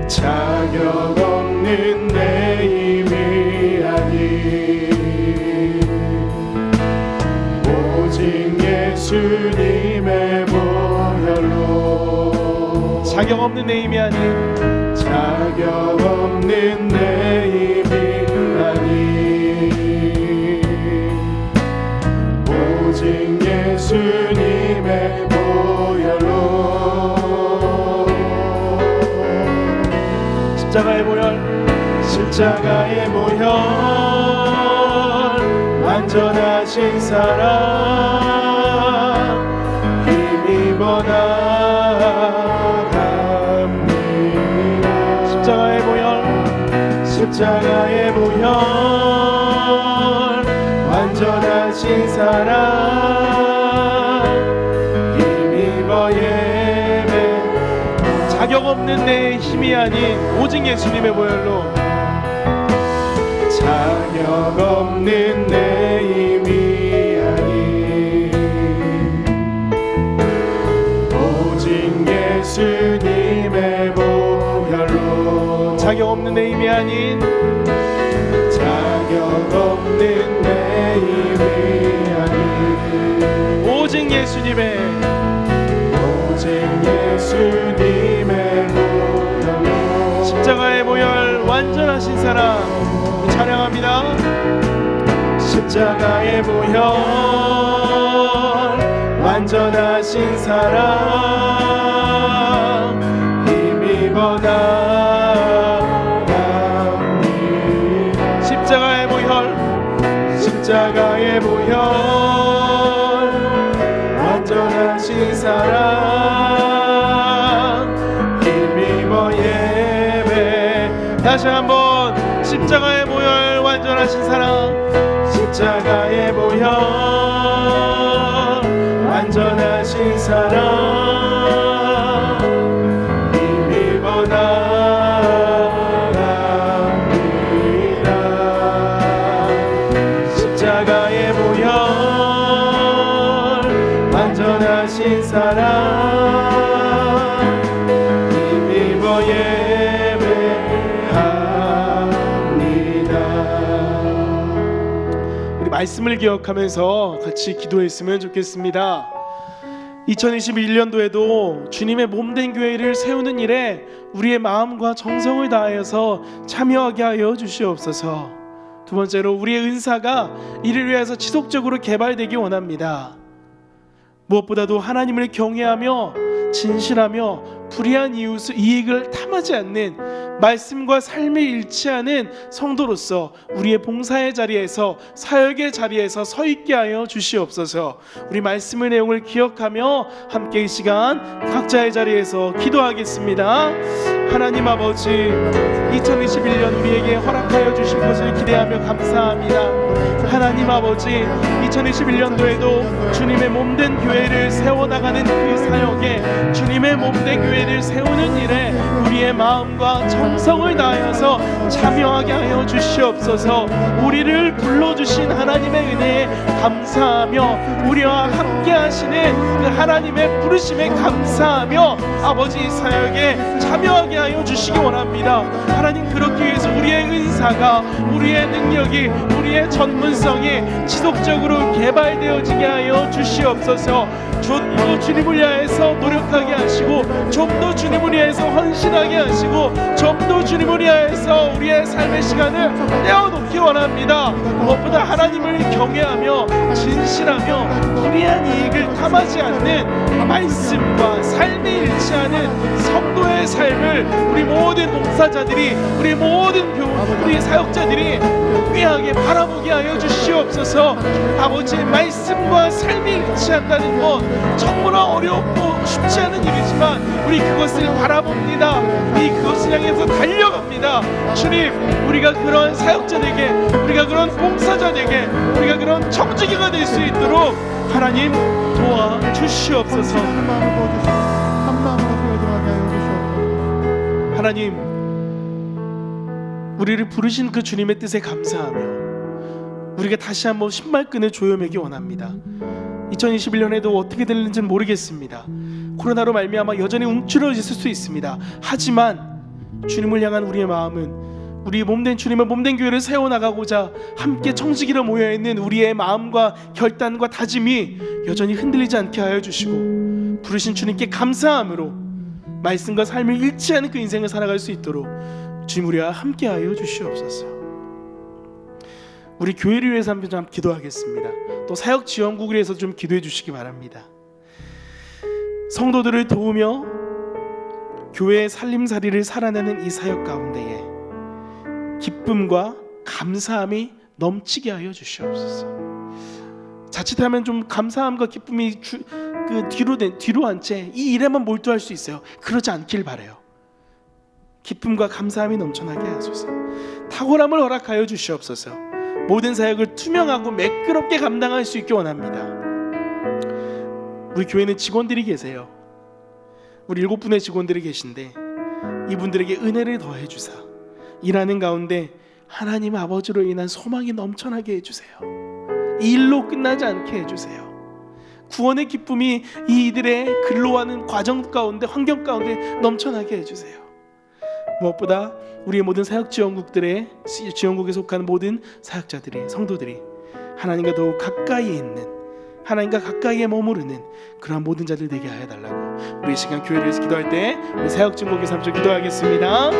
자격 없는 내 힘이 아닌 오직 예수님의 보혈로 자격 없는 내 힘이 아닌 자격 없는 내 힘이 아닌 오직 예수님의 보혈로 십자가의 보혈 십자가의 보혈 완전하신 사랑 힘입어 나갑니다 십자가의 보혈 십자가의 보혈 완전하신 사랑 힘입어 예배 자격 없는 내 힘이 아닌 오직 예수님의 보혈로 자격 없는 내 힘이 아닌 오직 예수님의 보혈로 자격 없는 내 힘이 아닌 자격 없는 내 힘이 아닌 오직 예수님의 예수님의 보혈로 십자가의 보혈 완전하신 사랑 찬양합니다. 십자가의 보혈 완전하신 사랑 힘입어 나갑니다 십자가의 보혈 십자가의 보혈 완전하신 사랑 힘입어 예배 다시 한번 십자가의 보혈 완전하신 사랑 십자가의 보혈 완전하신 사랑 힘입어 나갑니다 십자가의 보혈 완전하신 사랑 힘입어 예배합니다 우리 말씀을 기억하면서 같이 기도했으면 좋겠습니다. 2021년도에도 주님의 몸된 교회를 세우는 일에 우리의 마음과 정성을 다하여서 참여하게 하여 주시옵소서. 두 번째로 우리의 은사가 이를 위해서 지속적으로 개발되기 원합니다. 무엇보다도 하나님을 경외하며 진실하며 불의한 이익을 탐하지 않는 말씀과 삶이 일치하는 성도로서 우리의 봉사의 자리에서 사역의 자리에서 서 있게 하여 주시옵소서. 우리 말씀의 내용을 기억하며 함께 이 시간 각자의 자리에서 기도하겠습니다. 하나님 아버지, 2021년 우리에게 허락하여 주신 것을 기대하며 감사합니다. 하나님 아버지, 2021년도에도 주님의 몸된 교회를 세워나가는 그 사역에, 주님의 몸된 교회를 세우는 일에 우리의 마음과 정성을 다하여서 참여하게 하여 주시옵소서. 우리를 불러주신 하나님의 은혜에 감사하며 우리와 함께 하시는 그 하나님의 부르심에 감사하며 아버지 사역에 참여하게 하여 주시기 원합니다. 하나님, 그렇기 위해서 우리의 은사가, 우리의 능력이, 우리의 전문성이 지속적으로 개발되어지게 하여 주시옵소서. 좀 더 주님을 위하여서 노력하게 하시고, 좀 더 주님을 위하여서 헌신하게 하시고, 좀 더 주님을 위하여서 우리의 삶의 시간을 떼어놓기 원합니다. 무엇보다 하나님을 경외하며 진실하며 불의한 이익을 탐하지 않는 말씀과 삶이 일치하는 성도의 삶을 우리 모든 봉사자들이, 우리 모든 우리 사역자들이 귀하게 바라보게 하여 주시옵소서. 아버지, 말씀과 삶이 일치한다는 것 정말 어렵고 쉽지 않은 일이지만 우리 그것을 바라봅니다. 그것을 향해서 달려갑니다. 주님, 우리가 그런 사역자에게, 우리가 그런 봉사자에게, 우리가 그런 청지기가 될 수 있도록 하나님 도와주시옵소서. 하나님, 우리를 부르신 그 주님의 뜻에 감사하며 우리가 다시 한번 신발끈을 조여매기 원합니다. 2021년에도 어떻게 될는지는 모르겠습니다. 코로나로 말미암아 여전히 움츠러질 수 있습니다. 하지만 주님을 향한 우리의 마음은, 우리 몸된 주님의 몸된 교회를 세워나가고자 함께 청지기로 모여있는 우리의 마음과 결단과 다짐이 여전히 흔들리지 않게 하여 주시고, 부르신 주님께 감사함으로 말씀과 삶을 일치하는 그 인생을 살아갈 수 있도록 주님 우리와 함께 하여 주시옵소서. 우리 교회를 위해서 한번 좀 기도하겠습니다. 또 사역지원국을 위해서 좀 기도해 주시기 바랍니다. 성도들을 도우며 교회의 살림살이를 살아내는 이 사역 가운데에 기쁨과 감사함이 넘치게 하여 주시옵소서. 자칫하면 좀 감사함과 기쁨이 뒤로 한 채 이 일에만 몰두할 수 있어요. 그러지 않길 바라요. 기쁨과 감사함이 넘쳐나게 하소서. 탁월함을 허락하여 주시옵소서. 모든 사역을 투명하고 매끄럽게 감당할 수 있게 원합니다. 우리 교회는 직원들이 계세요. 우리 7분의 직원들이 계신데 이분들에게 은혜를 더해 주사 일하는 가운데 하나님 아버지로 인한 소망이 넘쳐나게 해주세요. 이 일로 끝나지 않게 해주세요. 구원의 기쁨이 이들의 근로하는 과정 가운데, 환경 가운데 넘쳐나게 해주세요. 무엇보다 우리의 모든 사역지원국에 속하는 모든 사역자들이, 성도들이 하나님과 더욱 가까이에 있는, 하나님과 가까이에 머무르는 그러한 모든 자들 되게 하여 달라고 우리 이 시간 교회를 위해서 기도할 때 우리 사역지원국에서 함께 기도하겠습니다.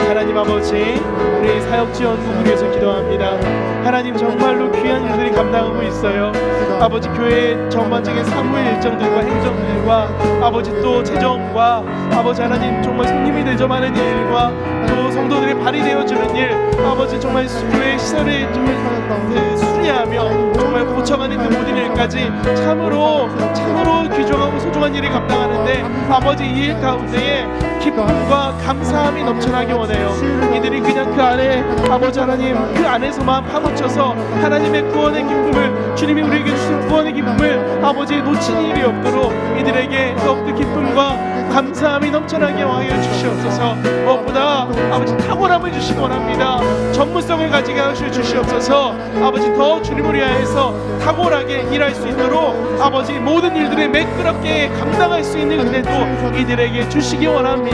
하나님 아버지, 우리 사역지원국을 위해서 기도합니다. 하나님, 정말로 귀한 일들이 감당하고 있어요. 아버지, 교회의 전반적인 사무의 일정들과 행정들과 아버지 또 재정과 아버지 하나님 정말 손님이 대접하는 일과 또 성도들이 발휘되어주는 일, 아버지 정말 교회 시설을 수리하며 정말 고쳐가는 그 모든 일까지 참으로 귀중하고 소중한 일을 감당하는데 아버지, 이 일 가운데에 기쁨과 감사함이 넘쳐나게 원해요. 이들이 그냥 그 안에 아버지 하나님 그 안에서만 파묻혀서 하나님의 구원의 기쁨을, 주님이 우리에게 주신 구원의 기쁨을 아버지 놓치는 일이 없도록 이들에게 더욱더 기쁨과 감사함이 넘쳐나게 하여 주시옵소서. 무엇보다 아버지 탁월함을 주시기 원합니다. 전문성을 가지게 하여 주시옵소서. 아버지, 더 주님을 위하여서 탁월하게 일할 수 있도록 아버지 모든 일들을 매끄럽게 감당할 수 있는 은혜도 이들에게 주시기 원합니다.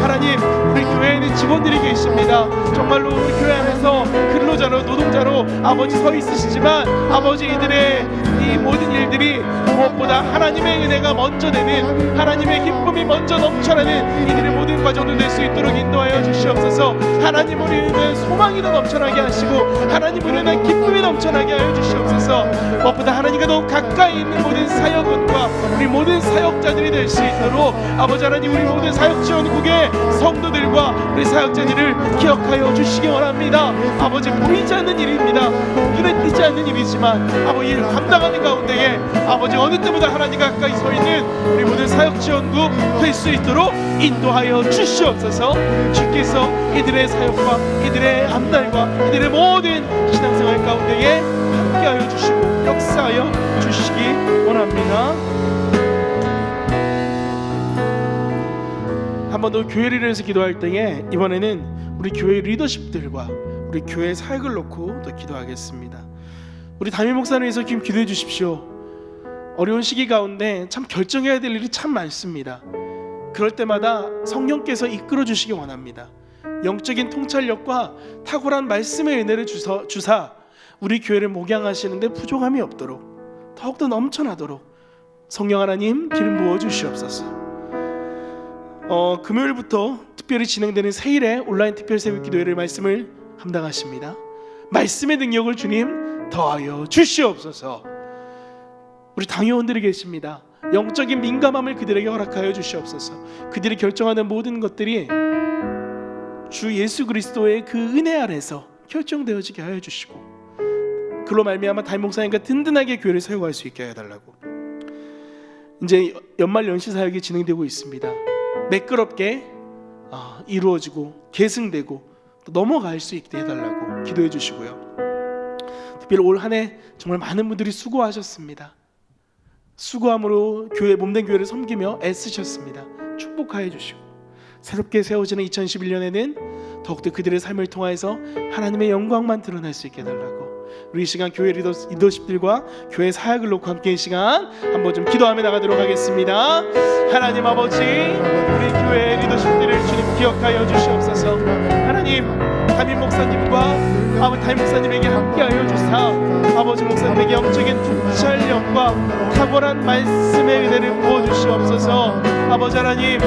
하나님, 우리 교회에는 직원들이 계십니다. 정말로 우리 교회 안에서 근로자로, 노동자로 아버지 서 있으시지만 아버지 이들의 이 모든 일들이 무엇보다 하나님의 은혜가 먼저 되는, 하나님의 기쁨이 먼저 넘쳐나는 이들의 모든 과정도 될 수 있도록 인도하여 주시옵소서. 하나님으로 인한 소망이 더 넘쳐나게 하시고 하나님으로 인한 기쁨이 넘쳐나게 하여 주시옵소서. 무엇보다 하나님과 더욱 가까이 있는 모든 사역원과 우리 모든 사역자들이 될 수 있도록 아버지 하나님, 우리 모든 사역지원국의 성도들과 우리 사역자들을 기억하여 주시기 원합니다. 아버지, 보이지 않는 일입니다. 눈에 띄지 않는 일이지만 아버지 일 감당하는 가운데에 아버지 어느 때보다 하나님 가까이 서 있는 우리 모든 사역지원국 될 수 있도록 인도하여 주시옵소서. 주께서 이들의 사역과 이들의 앞날과 이들의 모든 신앙생활 가운데에 함께하여 주시고 역사하여 주시기 원합니다. 한 번 더 교회를 위해서 기도할 때에 이번에는 우리 교회 리더십들과 우리 교회 사역을 놓고 더 기도하겠습니다. 우리 담임 목사를 위해서 지금 기도해 주십시오. 어려운 시기 가운데 참 결정해야 될 일이 참 많습니다. 그럴 때마다 성령께서 이끌어 주시기 원합니다. 영적인 통찰력과 탁월한 말씀의 은혜를 주사 우리 교회를 목양하시는데 부족함이 없도록 더욱더 넘쳐나도록 성령 하나님 기름 부어 주시옵소서. 금요일부터 특별히 진행되는 세일의 온라인 특별 새벽 기도회를 말씀을 감당하십니다. 말씀의 능력을 주님 더하여 주시옵소서. 우리 당회원들이 계십니다. 영적인 민감함을 그들에게 허락하여 주시옵소서. 그들이 결정하는 모든 것들이 주 예수 그리스도의 그 은혜 아래서 결정되어지게 하여 주시고 그로 말미암아 담임 목사님과 든든하게 교회를 세워갈 수 있게 해달라고. 이제 연말 연시 사역이 진행되고 있습니다. 매끄럽게 이루어지고 계승되고 또 넘어갈 수 있게 해달라고 기도해 주시고요. 특별히 올 한 해 정말 많은 분들이 수고하셨습니다. 수고함으로 교회 몸된 교회를 섬기며 애쓰셨습니다. 축복하여 주시고 새롭게 세워지는 2011년에는 더욱더 그들의 삶을 통하여서 하나님의 영광만 드러날 수 있게 해달라고. 우리 이 시간 교회 리더십들과 교회 사역을 놓고 함께 이 시간 한번 좀 기도하며 나가도록 하겠습니다. 하나님 아버지, 우리 교회 리더십들을 주님 기억하여 주시옵소서. 하나님, 담임 목사님과 아버지 담임 목사님에게 함께하여 주사 아버지 목사님에게 영적인 통찰력과 탁월한 말씀의 은혜를 부어주시옵소서. 아버지 하나님,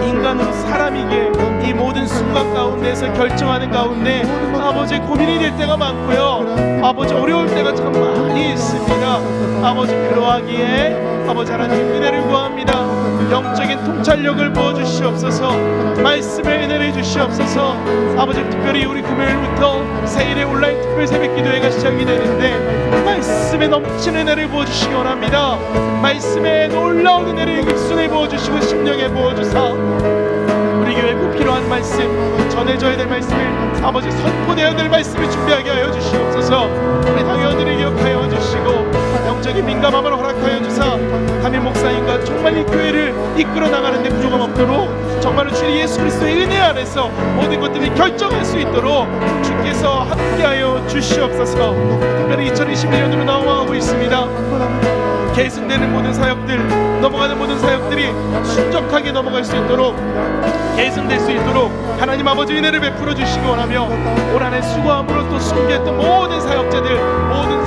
인간으로 사람이기에 이 모든 순간 가운데서 결정하는 가운데 아버지 고민이 될 때가 많고요, 아버지 어려울 때가 참 많이 있습니다. 아버지 그러하기에 아버지 하나님 은혜를 구합니다. 영적인 통찰력을 부어주시옵소서. 말씀의 은혜를 주시옵소서. 아버지 특별히 우리 금요일부터 세일의 온라인 특별 새벽 기도회가 시작이 되는데 말씀에 넘치는 은혜를 부어주시기 원합니다. 말씀에 놀라운 은혜를 입순에 부어주시고 심령에 부어주사 우리 교회에 꼭 필요한 말씀, 전해져야 될 말씀을 아버지 선포되어야 될 말씀을 준비하게 하여 주시옵소서. 우리 당회원들을 기억하여 주시고 영적인 민감함을 허락하여 주사 담임 목사님과 정말 이 교회를 이끌어 나가는 데 부족함 없도록 정말로 주 예수 그리스도의 은혜 안에서 모든 것들이 결정할 수 있도록 주께서 함께하여 주시옵소서. 특별히 2021년으로 나아가고 있습니다. 계승되는 모든 사역들, 넘어가는 모든 사역들이 순적하게 넘어갈 수 있도록 계승될 수 있도록 하나님 아버지 은혜를 베풀어 주시기 원하며 올 한 해 수고함으로 또 섬겼던 모든 사역자들, 모든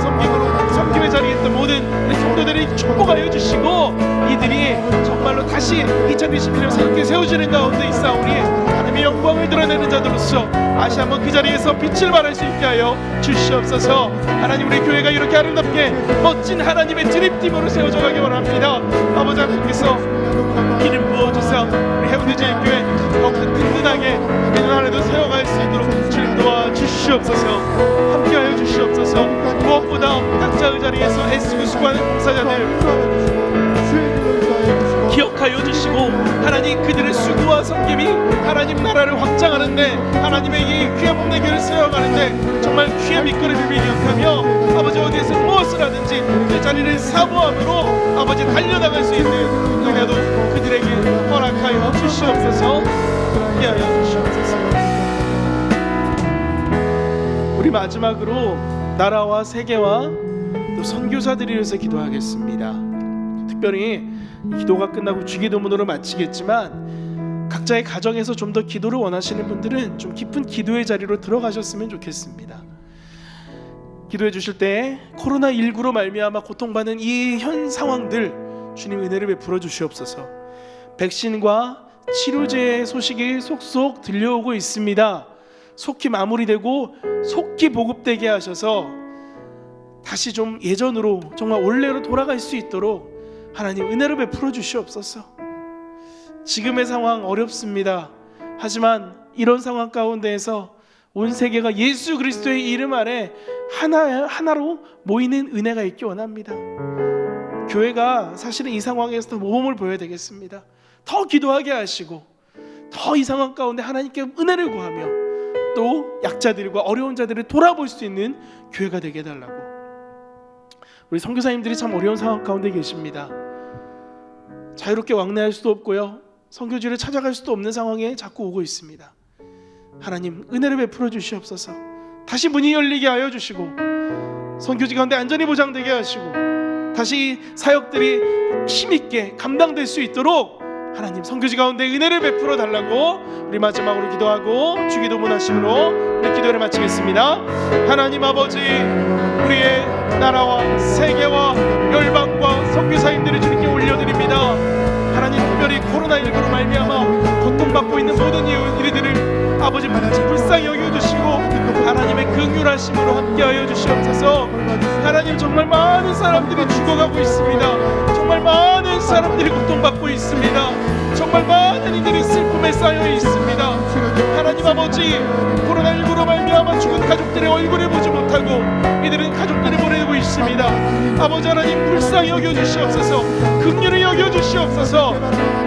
섬김의 자리에 있던 모든 성도들이 축복하여 주시고 이들이 정말로 다시 2021년 새롭게 세워지는 가운데 있사오니 하나님의 영광을 드러내는 자들로서 다시 한번 그 자리에서 빛을 발할 수 있게 하여 주시옵소서. 하나님, 우리 교회가 이렇게 아름답게 멋진 하나님의 드림팀으로 세워져 가기 원합니다. 아버지 하나님께서 기름 부어주사 우리 해운대제일교회 더욱더 든든하게 내년 안에도 세워갈 수 있도록 주님 도와주시옵소서. 함께하여 주시옵소서. 무엇보다 각자의 자리에서 애쓰고 수고하는 봉사자들 기억하여 주시고 하나님 그들의 수고와 섬김이 하나님 나라를 확장하는데 하나님의 이 귀한 몸의 교회를 세워가는데 정말 귀한 밑거름을 기억하며 아버지 어디에서 무엇을 하든지 그 자리를 사모함으로 아버지 달려나갈 수 있는 은혜도 그들에게 허락하여 주시옵소서. 함께하여 주시옵소서. 우리 마지막으로 나라와 세계와 또 선교사들을 위해서 기도하겠습니다. 특별히 기도가 끝나고 주기도문으로 마치겠지만 각자의 가정에서 좀 더 기도를 원하시는 분들은 좀 깊은 기도의 자리로 들어가셨으면 좋겠습니다. 기도해 주실 때 코로나19로 말미암아 고통받는 이 현 상황들 주님 은혜를 베풀어 주시옵소서. 백신과 치료제의 소식이 속속 들려오고 있습니다. 속히 마무리되고 속히 보급되게 하셔서 다시 좀 예전으로 정말 원래로 돌아갈 수 있도록 하나님 은혜를 베풀어 주시옵소서. 지금의 상황 어렵습니다. 하지만 이런 상황 가운데에서 온 세계가 예수 그리스도의 이름 아래 하나로 모이는 은혜가 있기 원합니다. 교회가 사실은 이 상황에서 더 모범을 보여야 되겠습니다. 더 기도하게 하시고 더 이 상황 가운데 하나님께 은혜를 구하며 또 약자들과 어려운 자들을 돌아볼 수 있는 교회가 되게 해달라고. 우리 선교사님들이 참 어려운 상황 가운데 계십니다. 자유롭게 왕래할 수도 없고요, 선교지를 찾아갈 수도 없는 상황에 자꾸 오고 있습니다. 하나님 은혜를 베풀어 주시옵소서. 다시 문이 열리게 하여 주시고 선교지 가운데 안전이 보장되게 하시고 다시 사역들이 힘있게 감당될 수 있도록 하나님 선교지 가운데 은혜를 베풀어 달라고 우리 마지막으로 기도하고 주기도문 하심으로 우리 기도를 마치겠습니다. 하나님 아버지, 우리의 나라와 세계와 열방과 선교사님들을 주님께 올려드립니다. 하나님 특별히 코로나19로 말미암아 고통받고 있는 모든 이들을 아버지 불쌍히 여겨주시고 하나님의 긍휼하심으로 함께하여 주시옵소서. 하나님 정말 많은 사람들이 죽어가고 있습니다. 정말 많은 사람들이 고통받고 있습니다. 정말 많은 이들이 슬픔에 쌓여 있습니다. 하나님 아버지, 코로나19로 말미암아 죽은 가족들의 얼굴을 보지 못하고 이들은 가족들을 보내고 있습니다. 아버지 하나님 불쌍히 여겨주시옵소서. 긍휼히 여겨주시옵소서.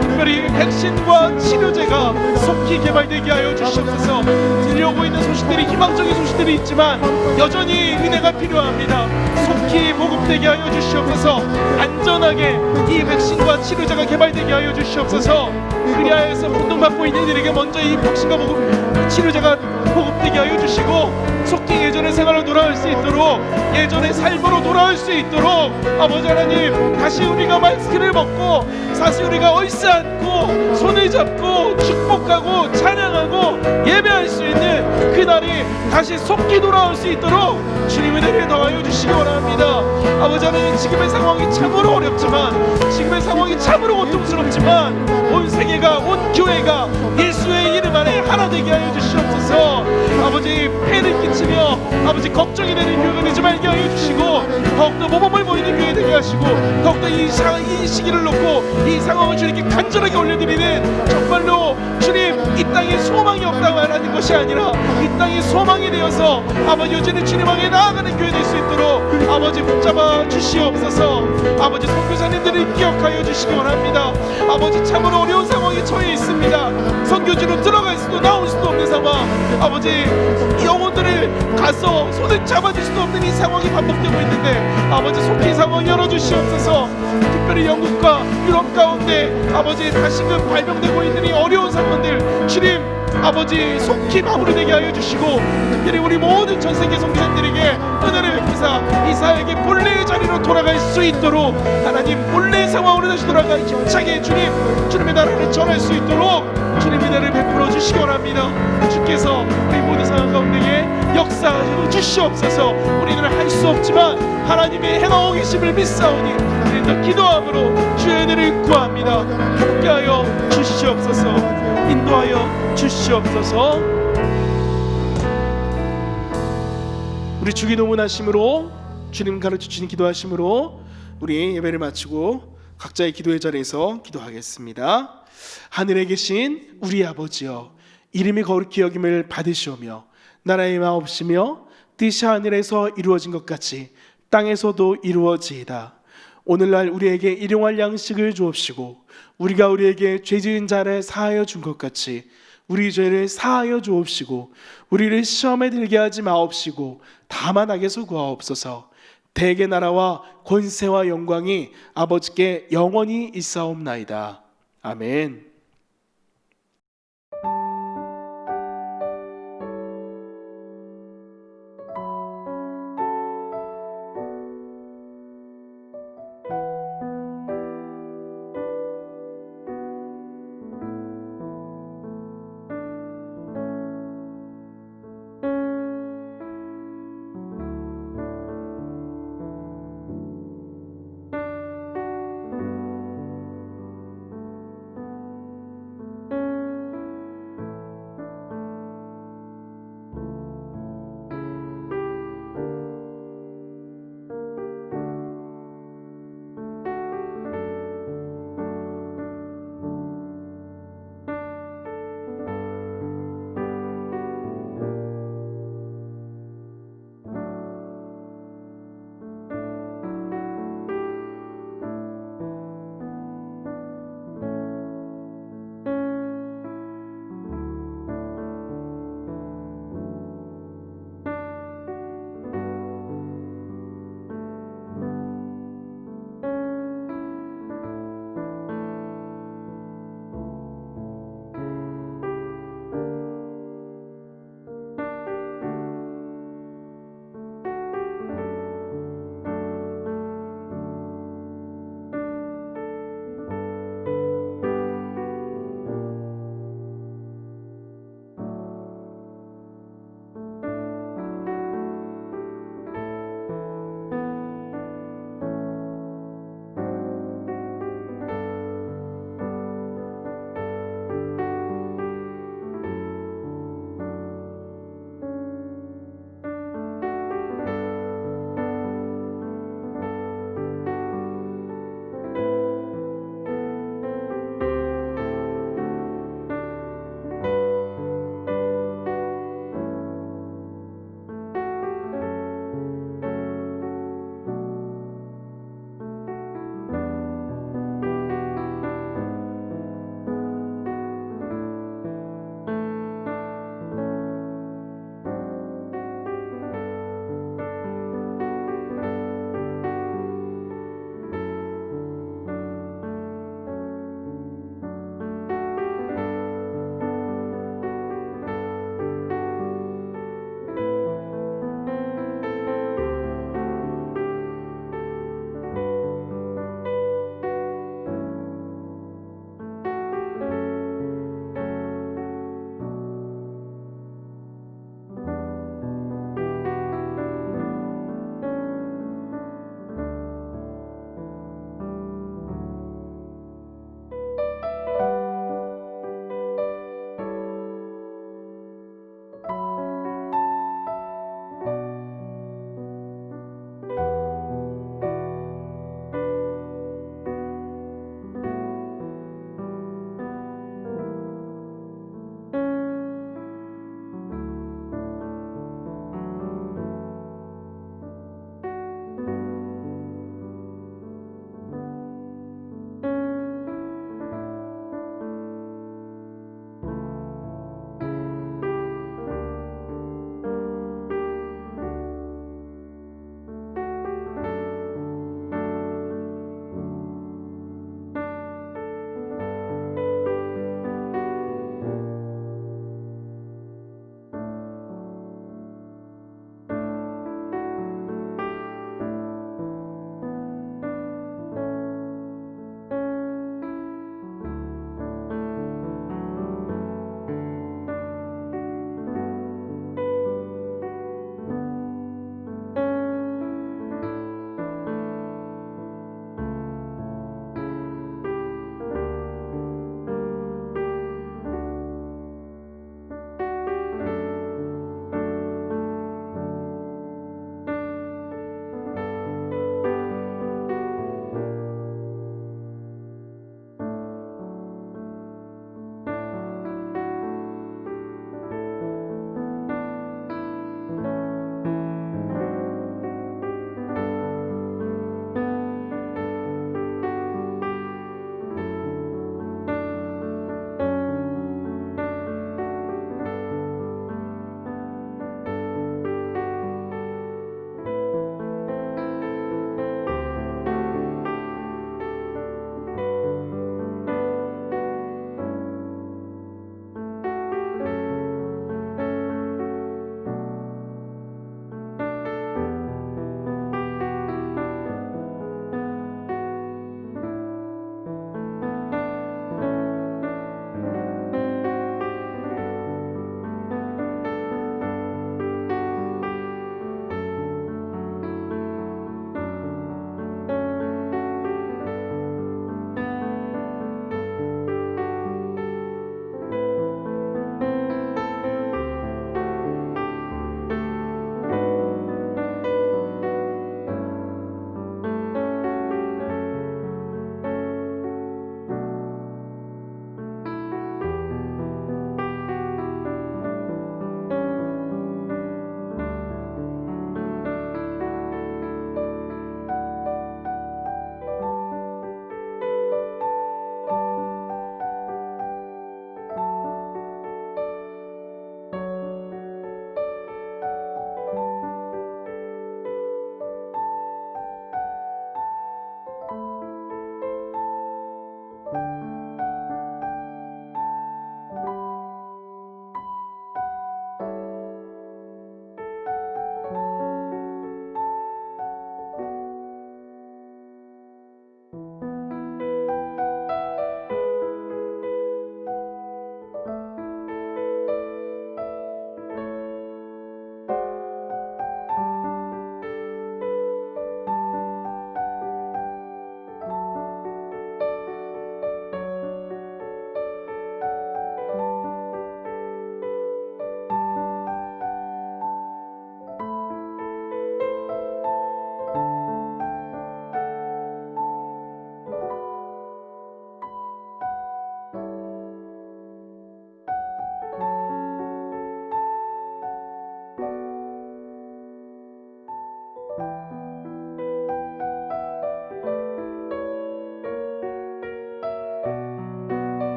특별히 백신과 치료제가 속히 개발되게 하여 주시옵소서. 들려오고 있는 소식들이 희망적인 소식들이 있지만 여전히 은혜가 필요합니다. 속히 보급되게 하여 주시옵소서. 안전하게 이 백신과 치료제가 개발되게 하여 주시옵소서. 그리하여서 고통받고 있는 이들에게 먼저 이 백신과 치료제가 보급되게 하여 주시고 속히 예전의 생활로 돌아올 수 있도록, 예전의 삶으로 돌아올 수 있도록 아버지 하나님 다시 우리가 마스크를 벗고 다시 우리가 얼싸안고 손을 잡고 축복하고 찬양하고 예배할 수 있는 그날이 다시 속히 돌아올 수 있도록 주님 은혜를 더하여 주시기 원합니다. 아버지 하나님, 지금의 상황이 참으로 어렵지만, 지금의 상황이 참으로 고통스럽지만 온 세계가, 온 교회가 예수의 이름 안에 하나 되게 하여 주시옵소서. 아버지 폐를 끼치며 아버지 걱정이 되는 교회가 되지 말게 하여 주시고 더욱더 모범을 보이는 교회 되게 하시고 더욱더 이 시기를 놓고 이 상황을 주님께 간절하게 올려드리는, 정말로 주님 이 땅에 소망이 없다고 말하는 것이 아니라 이 땅에 소망이 되어서 아버지 여전히 주님 향해 나아가는 교회 될 수 있도록 아버지 붙잡아 주시옵소서. 아버지 선교사님들을 기억하여 주시기 원합니다. 아버지 참으로 어려운 상황에 처해 있습니다. 선교지로 들어갈 수도 나올 수도 없는 상황, 아버지 영혼들을 가서 손을 잡아줄 수도 없는 이 상황이 반복되고 있는데 아버지 속히 이 상황 열어주시옵소서. 특별히 영국과 유럽 가운데 아버지 다시금 발병되고 있는 이 어려운 상황들 주님 아버지 속히 마무리되게 하여 주시고 특별히 우리 모든 전세계 선교사님들에게 은혜를 베푸사 이 사역의 본래의 자리로 돌아갈 수 있도록 하나님 본래의 상황으로 다시 돌아가 힘차게 주님의 나라를 전할 수 있도록 주님 은혜를 베풀어 주시기 원합니다. 주께서 우리 모든 상황 가운데에 역사하여 주시옵소서. 우리는 할 수 없지만 하나님의 행하고 계심을 믿사오니 우리는 기도함으로 주의 은혜를 구합니다. 함께하여 주시옵소서. 인도하여 주시옵소서. 우리 주기도문 하심으로, 주님 가르쳐 주신 기도하심으로 우리 예배를 마치고 각자의 기도의 자리에서 기도하겠습니다. 하늘에 계신 우리 아버지여, 이름이 거룩히 여김을 받으시오며 나라의 마옵시며 뜻이 하늘에서 이루어진 것 같이 땅에서도 이루어지이다. 오늘날 우리에게 일용할 양식을 주옵시고 우리가 우리에게 죄 지은 자를 사하여 준 것 같이 우리 죄를 사하여 주옵시고 우리를 시험에 들게 하지 마옵시고 다만 악에서 구하옵소서. 대개 나라와 권세와 영광이 아버지께 영원히 있사옵나이다. 아멘.